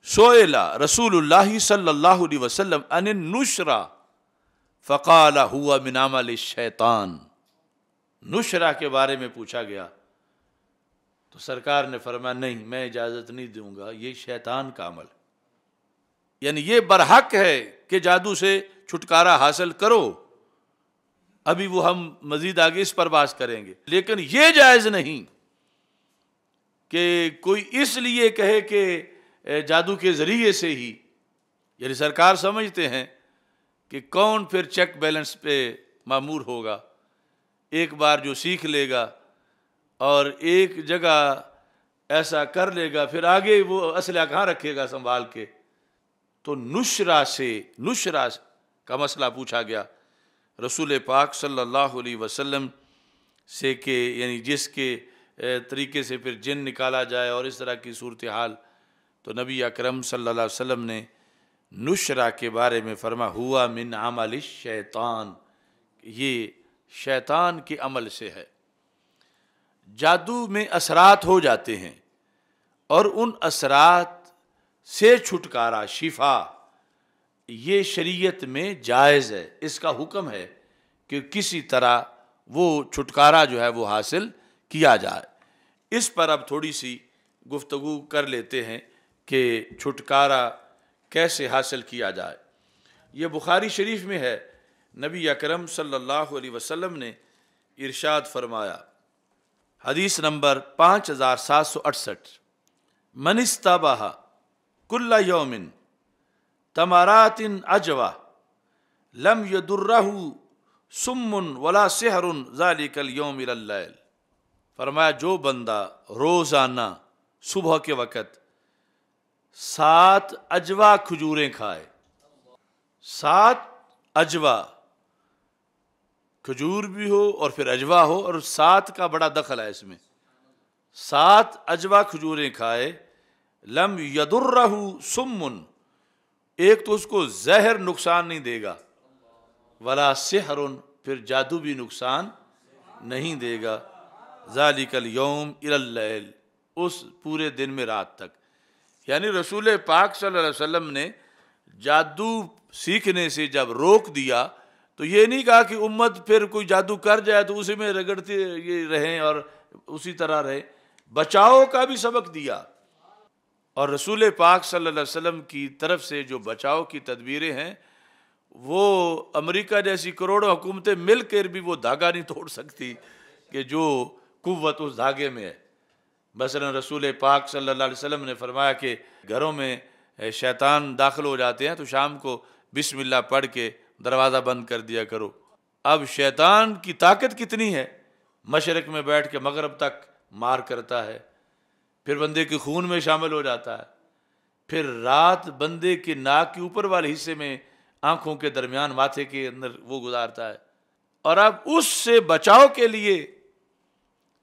سئل رسول اللہ صلی اللہ علیہ وسلم عن النشرہ فقال ہوا من عمل الشیطان، نشرہ کے بارے میں پوچھا گیا تو سرکار نے فرمایا نہیں، میں اجازت نہیں دوں گا، یہ شیطان کا عمل، یعنی یہ برحق ہے کہ جادو سے چھٹکارا حاصل کرو، ابھی وہ ہم مزید آگے اس پر بات کریں گے، لیکن یہ جائز نہیں کہ کوئی اس لیے کہے کہ جادو کے ذریعے سے ہی، یعنی سرکار سمجھتے ہیں کہ کون پھر چیک بیلنس پہ مامور ہوگا، ایک بار جو سیکھ لے گا اور ایک جگہ ایسا کر لے گا پھر آگے وہ اسلحہ کہاں رکھے گا سنبھال کے۔ تو نشرہ کا مسئلہ پوچھا گیا رسول پاک صلی اللہ علیہ وسلم سے کہ یعنی جس کے طریقے سے پھر جن نکالا جائے اور اس طرح کی صورتحال، تو نبی اکرم صلی اللہ علیہ وسلم نے نشرہ کے بارے میں فرما ہوا من عمل الشیطان، یہ شیطان کے عمل سے ہے۔ جادو میں اثرات ہو جاتے ہیں اور ان اثرات سے چھٹکارا، شفا، یہ شریعت میں جائز ہے، اس کا حکم ہے کہ کسی طرح وہ چھٹکارا جو ہے وہ حاصل کیا جائے۔ اس پر اب تھوڑی سی گفتگو کر لیتے ہیں کہ چھٹکارا کیسے حاصل کیا جائے۔ یہ بخاری شریف میں ہے، نبی اکرم صلی اللہ علیہ وسلم نے ارشاد فرمایا، حدیث نمبر 5768، من استباح کل یوم تمرات عجوہ لم یضرہ سم ولا سحر ذلک اليوم الی اللیل، فرمایا جو بندہ روزانہ صبح کے وقت 7 عجوہ کھجوریں کھائے، 7 عجوہ، کھجور بھی ہو اور پھر عجوہ ہو، اور 7 کا بڑا دخل ہے اس میں، 7 عجوہ کھجوریں کھائے، لم یضرہ سم، ایک تو اس کو زہر نقصان نہیں دے گا، ولا سحر، پھر جادو بھی نقصان نہیں دے گا، ذالک الیوم الی اللیل، اس پورے دن میں رات تک۔ یعنی رسول پاک صلی اللہ علیہ وسلم نے جادو سیکھنے سے جب روک دیا تو یہ نہیں کہا کہ امت پھر کوئی جادو کر جائے تو اسی میں رگڑتے یہ رہیں اور اسی طرح رہے، بچاؤ کا بھی سبق دیا۔ اور رسول پاک صلی اللہ علیہ وسلم کی طرف سے جو بچاؤ کی تدبیریں ہیں، وہ امریکہ جیسی کروڑوں حکومتیں مل کر بھی وہ دھاگا نہیں توڑ سکتی کہ جو قوت اس دھاگے میں ہے۔ مثلا رسول پاک صلی اللہ علیہ وسلم نے فرمایا کہ گھروں میں شیطان داخل ہو جاتے ہیں تو شام کو بسم اللہ پڑھ کے دروازہ بند کر دیا کرو۔ اب شیطان کی طاقت کتنی ہے، مشرق میں بیٹھ کے مغرب تک مار کرتا ہے، پھر بندے کے خون میں شامل ہو جاتا ہے، پھر رات بندے کے ناک کے اوپر والے حصے میں آنکھوں کے درمیان ماتھے کے اندر وہ گزارتا ہے۔ اور اب اس سے بچاؤ کے لیے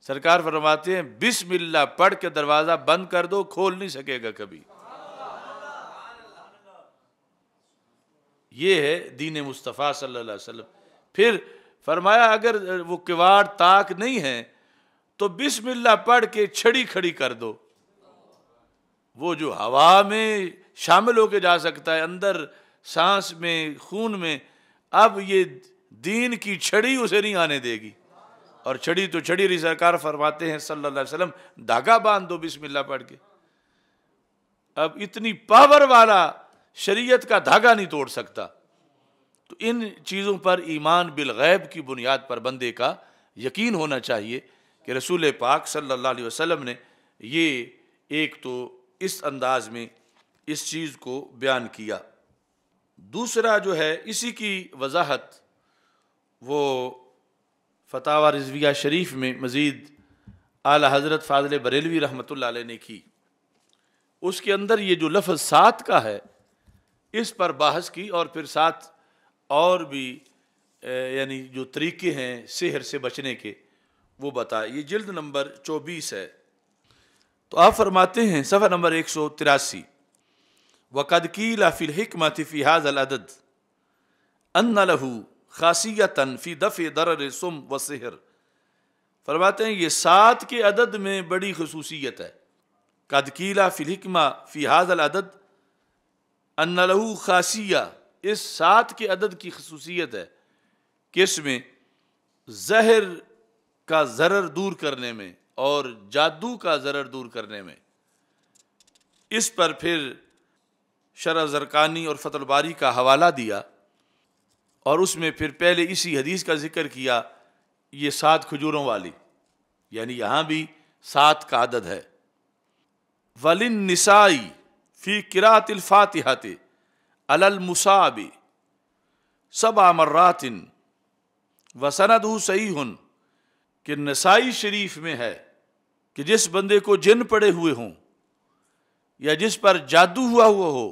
سرکار فرماتے ہیں بسم اللہ پڑھ کے دروازہ بند کر دو، کھول نہیں سکے گا کبھی۔ یہ ہے دین مصطفیٰ صلی اللہ علیہ وسلم۔ پھر فرمایا اگر وہ کواڑ طاق نہیں ہے تو بسم اللہ پڑھ کے چھڑی کھڑی کر دو، وہ جو ہوا میں شامل ہو کے جا سکتا ہے، اندر سانس میں، خون میں، اب یہ دین کی چھڑی اسے نہیں آنے دے گی۔ اور چھڑی تو چھڑی رہی، سرکار فرماتے ہیں صلی اللہ علیہ وسلم دھاگا باندھ دو بسم اللہ پڑھ کے۔ اب اتنی پاور والا شریعت کا دھاگا نہیں توڑ سکتا۔ تو ان چیزوں پر ایمان بالغیب کی بنیاد پر بندے کا یقین ہونا چاہیے کہ رسول پاک صلی اللہ علیہ وسلم نے یہ ایک تو اس انداز میں اس چیز کو بیان کیا۔ دوسرا جو ہے اسی کی وضاحت وہ فتاوی رضویہ شریف میں مزید اعلی حضرت فاضل بریلوی رحمۃ اللہ علیہ نے کی۔ اس کے اندر یہ جو لفظ سات کا ہے اس پر بحث کی، اور پھر ساتھ اور بھی یعنی جو طریقے ہیں سحر سے بچنے کے وہ بتائے۔ یہ جلد نمبر 24 ہے۔ تو آپ فرماتے ہیں صفحہ نمبر 183، وَقَدْ قِيلَ فِي الْحِكْمَةِ فِي هَذَا الْعَدَدِ أَنَّ لَهُ خاصیتاً فی دفع ضرر سم و سحر۔ فرماتے ہیں یہ 7 کے عدد میں بڑی خصوصیت ہے۔ قد قیل فی الحکمہ فی ھذا العدد ان لہ خاصیہ، اس 7 کے عدد کی خصوصیت ہے کہ اس میں زہر کا ضرر دور کرنے میں اور جادو کا ضرر دور کرنے میں۔ اس پر پھر شرح زرقانی اور فتح الباری کا حوالہ دیا، اور اس میں پھر پہلے اسی حدیث کا ذکر کیا، یہ 7 کھجوروں والی، یعنی یہاں بھی 7 کا عدد ہے۔ وَلِلنِّسَاءِ فِي قِرَاءَةِ الْفَاتِحَةِ عَلَى الْمُصَابِ 7 مرات وَسَنَدُهُ صحیح، کہ نسائی شریف میں ہے کہ جس بندے کو جن پڑے ہوئے ہوں یا جس پر جادو ہوا ہو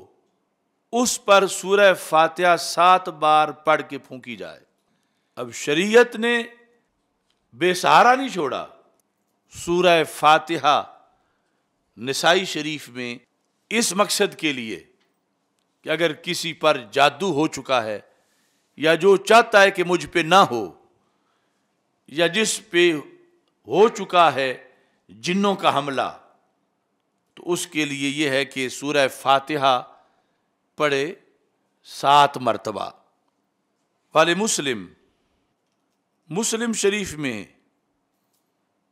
اس پر سورہ فاتحہ 7 بار پڑھ کے پھونکی جائے۔ اب شریعت نے بے سہارا نہیں چھوڑا، سورہ فاتحہ نسائی شریف میں اس مقصد کے لیے کہ اگر کسی پر جادو ہو چکا ہے یا جو چاہتا ہے کہ مجھ پہ نہ ہو یا جس پہ ہو چکا ہے جنوں کا حملہ، تو اس کے لیے یہ ہے کہ سورہ فاتحہ پڑھے 7 مرتبہ۔ والے مسلم شریف میں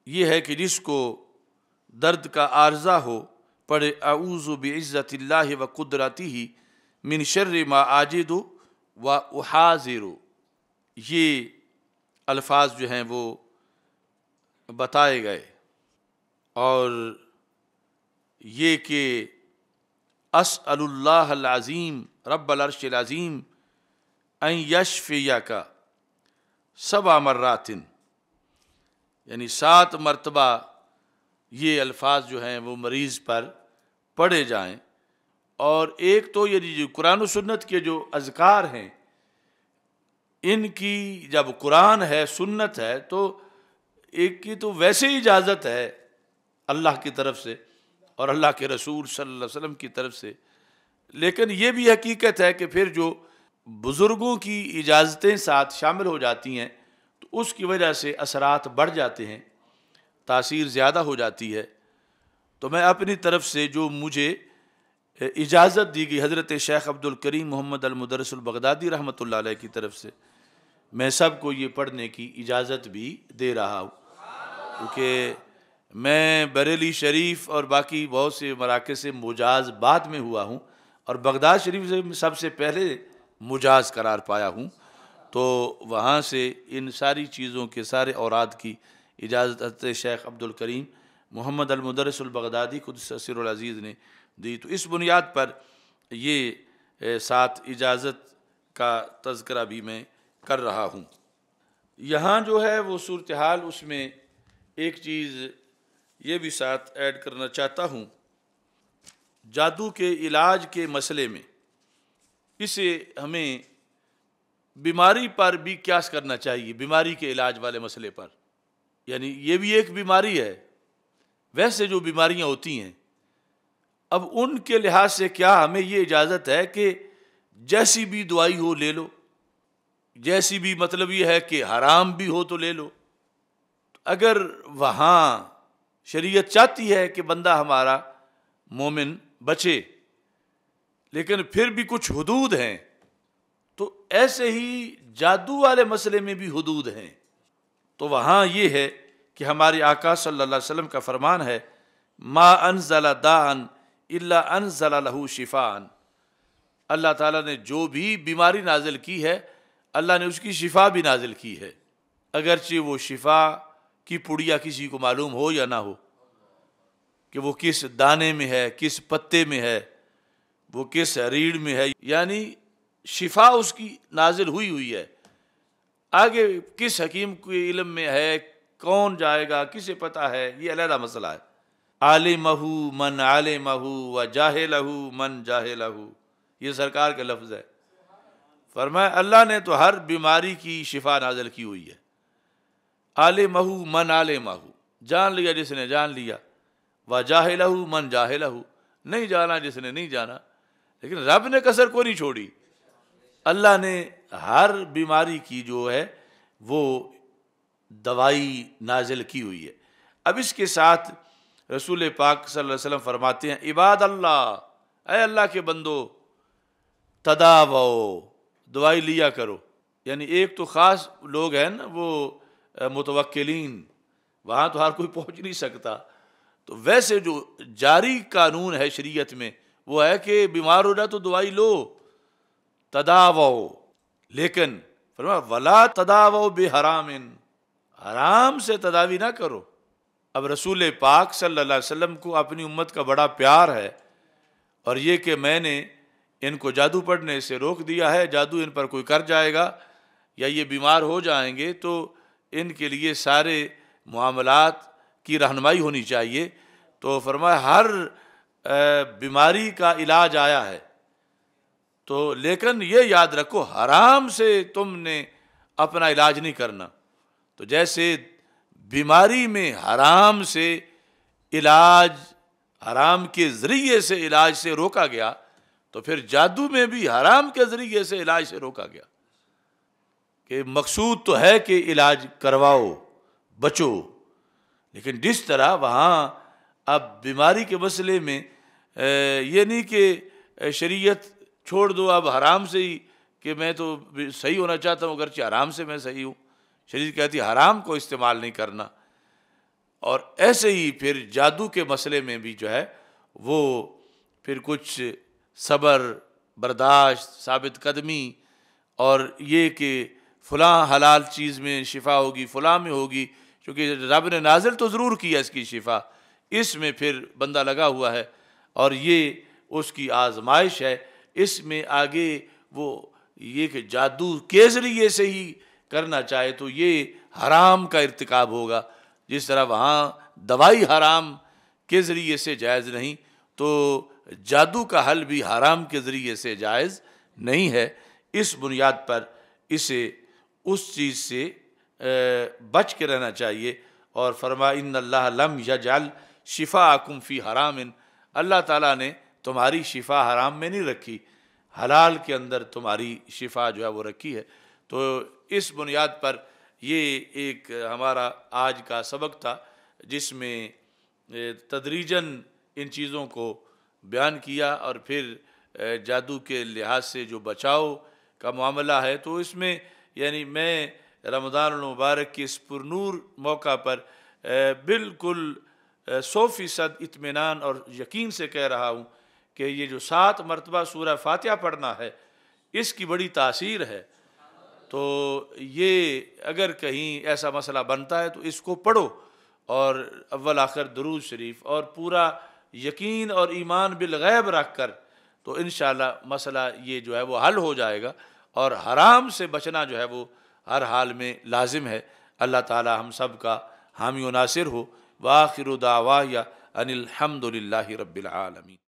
یہ ہے کہ جس کو درد کا عارضہ ہو پڑھے اعوذ بعزت اللہ و قدرتہ من شر ما اجد و احاذر۔ یہ الفاظ جو ہیں وہ بتائے گئے، اور یہ کہ اسأل اللہ العظیم رب العرش العظیم ان یشفیک 7 مرات، یعنی 7 مرتبہ یہ الفاظ جو ہیں وہ مریض پر پڑھے جائیں۔ اور ایک تو یہ جو قرآن و سنت کے جو اذکار ہیں ان کی جب قرآن ہے سنت ہے تو ایک کی تو ویسے ہی اجازت ہے اللہ کی طرف سے اور اللہ کے رسول صلی اللہ علیہ وسلم کی طرف سے، لیکن یہ بھی حقیقت ہے کہ پھر جو بزرگوں کی اجازتیں ساتھ شامل ہو جاتی ہیں تو اس کی وجہ سے اثرات بڑھ جاتے ہیں، تاثیر زیادہ ہو جاتی ہے۔ تو میں اپنی طرف سے جو مجھے اجازت دی گئی حضرت شیخ عبد الکریم محمد المدرس البغدادی رحمۃ اللہ علیہ کی طرف سے، میں سب کو یہ پڑھنے کی اجازت بھی دے رہا ہوں، کیونکہ میں بریلی شریف اور باقی بہت سے مراکز سے مجاز بعد میں ہوا ہوں، اور بغداد شریف سے سب سے پہلے مجاز قرار پایا ہوں، تو وہاں سے ان ساری چیزوں کے سارے اوراد کی اجازت حضرت شیخ عبد الکریم محمد المدرس البغدادی قدس سر العزیز نے دی۔ تو اس بنیاد پر یہ ساتھ اجازت کا تذکرہ بھی میں کر رہا ہوں۔ یہاں جو ہے وہ صورتحال، اس میں ایک چیز یہ بھی ساتھ ایڈ کرنا چاہتا ہوں، جادو کے علاج کے مسئلے میں اسے ہمیں بیماری پر بھی قیاس کرنا چاہیے، بیماری کے علاج والے مسئلے پر، یعنی یہ بھی ایک بیماری ہے، ویسے جو بیماریاں ہوتی ہیں اب ان کے لحاظ سے کیا ہمیں یہ اجازت ہے کہ جیسی بھی دوائی ہو لے لو، جیسی بھی مطلب یہ ہے کہ حرام بھی ہو تو لے لو؟ اگر وہاں شریعت چاہتی ہے کہ بندہ ہمارا مومن بچے لیکن پھر بھی کچھ حدود ہیں، تو ایسے ہی جادو والے مسئلے میں بھی حدود ہیں۔ تو وہاں یہ ہے کہ ہمارے آقا صلی اللہ علیہ وسلم کا فرمان ہے ما انزل داء الا انزل له شفاء، اللہ تعالیٰ نے جو بھی بیماری نازل کی ہے اللہ نے اس کی شفا بھی نازل کی ہے، اگرچہ وہ شفا کی پڑیا کسی کو معلوم ہو یا نہ ہو، کہ وہ کس دانے میں ہے، کس پتے میں ہے، وہ کس ریڑھ میں ہے، یعنی شفا اس کی نازل ہوئی ہے۔ آگے کس حکیم کے علم میں ہے، کون جائے گا، کسے پتہ ہے، یہ علیحدہ مسئلہ ہے۔ عالمہ من عالمہ و جاہلہ من جاہلہ، یہ سرکار کا لفظ ہے۔ فرمایا اللہ نے تو ہر بیماری کی شفا نازل کی ہوئی ہے۔ عالمہ من عالمہ، جان لیا جس نے جان لیا، و جاہلہ من جاہلہ، نہیں جانا جس نے نہیں جانا، لیکن رب نے کسر کو نہیں چھوڑی۔ اللہ نے ہر بیماری کی جو ہے وہ دوائی نازل کی ہوئی ہے۔ اب اس کے ساتھ رسول پاک صلی اللہ علیہ وسلم فرماتے ہیں عباد اللہ، اے اللہ کے بندو، تداوو، دوائی لیا کرو۔ یعنی ایک تو خاص لوگ ہیں نا وہ متوکلین، وہاں تو ہر کوئی پہنچ نہیں سکتا، تو ویسے جو جاری قانون ہے شریعت میں وہ ہے کہ بیمار ہو جائے تو دوائی لو، تداوو، لیکن فرمایا ولا تداوو بحرام، حرام سے تداوی نہ کرو۔ اب رسول پاک صلی اللہ علیہ وسلم کو اپنی امت کا بڑا پیار ہے، اور یہ کہ میں نے ان کو جادو پڑھنے سے روک دیا ہے، جادو ان پر کوئی کر جائے گا یا یہ بیمار ہو جائیں گے تو ان کے لیے سارے معاملات کی رہنمائی ہونی چاہیے۔ تو فرمایا ہر بیماری کا علاج آیا ہے، تو لیکن یہ یاد رکھو حرام سے تم نے اپنا علاج نہیں کرنا۔ تو جیسے بیماری میں حرام سے علاج، حرام کے ذریعے سے علاج سے روکا گیا، تو پھر جادو میں بھی حرام کے ذریعے سے علاج سے روکا گیا، کہ مقصود تو ہے کہ علاج کرواؤ، بچو، لیکن جس طرح وہاں اب بیماری کے مسئلے میں یہ نہیں کہ شریعت چھوڑ دو اب حرام سے ہی، کہ میں تو صحیح ہونا چاہتا ہوں اگرچہ حرام سے میں صحیح ہوں، شریعت کہتی ہے حرام کو استعمال نہیں کرنا۔ اور ایسے ہی پھر جادو کے مسئلے میں بھی جو ہے وہ پھر کچھ صبر، برداشت، ثابت قدمی، اور یہ کہ فلاں حلال چیز میں شفا ہوگی، فلاں میں ہوگی، کیونکہ رب نے نازل تو ضرور کیا اس کی شفا، اس میں پھر بندہ لگا ہوا ہے اور یہ اس کی آزمائش ہے۔ اس میں آگے وہ یہ کہ جادو کے ذریعے سے ہی کرنا چاہے تو یہ حرام کا ارتکاب ہوگا، جس طرح وہاں دوائی حرام کے ذریعے سے جائز نہیں، تو جادو کا حل بھی حرام کے ذریعے سے جائز نہیں ہے۔ اس بنیاد پر اسے اس چیز سے بچ کے رہنا چاہیے۔ اور فرمایا ان اللہ لم یجعل شفاءکم فی حرام، اللہ تعالیٰ نے تمہاری شفا حرام میں نہیں رکھی، حلال کے اندر تمہاری شفا جو ہے وہ رکھی ہے۔ تو اس بنیاد پر یہ ایک ہمارا آج کا سبق تھا، جس میں تدریجاً ان چیزوں کو بیان کیا، اور پھر جادو کے لحاظ سے جو بچاؤ کا معاملہ ہے، تو اس میں یعنی میں رمضان المبارک کے اس پرنور موقع پر بالکل 100% اطمینان اور یقین سے کہہ رہا ہوں کہ یہ جو 7 مرتبہ سورہ فاتحہ پڑھنا ہے، اس کی بڑی تاثیر ہے۔ تو یہ اگر کہیں ایسا مسئلہ بنتا ہے تو اس کو پڑھو، اور اول آخر درود شریف اور پورا یقین اور ایمان بالغیب رکھ کر، تو انشاءاللہ مسئلہ یہ جو ہے وہ حل ہو جائے گا، اور حرام سے بچنا جو ہے وہ ہر حال میں لازم ہے۔ اللہ تعالی ہم سب کا حامی و ناصر ہو۔ وآخر دعوایا ان الحمد للہ رب العالمین۔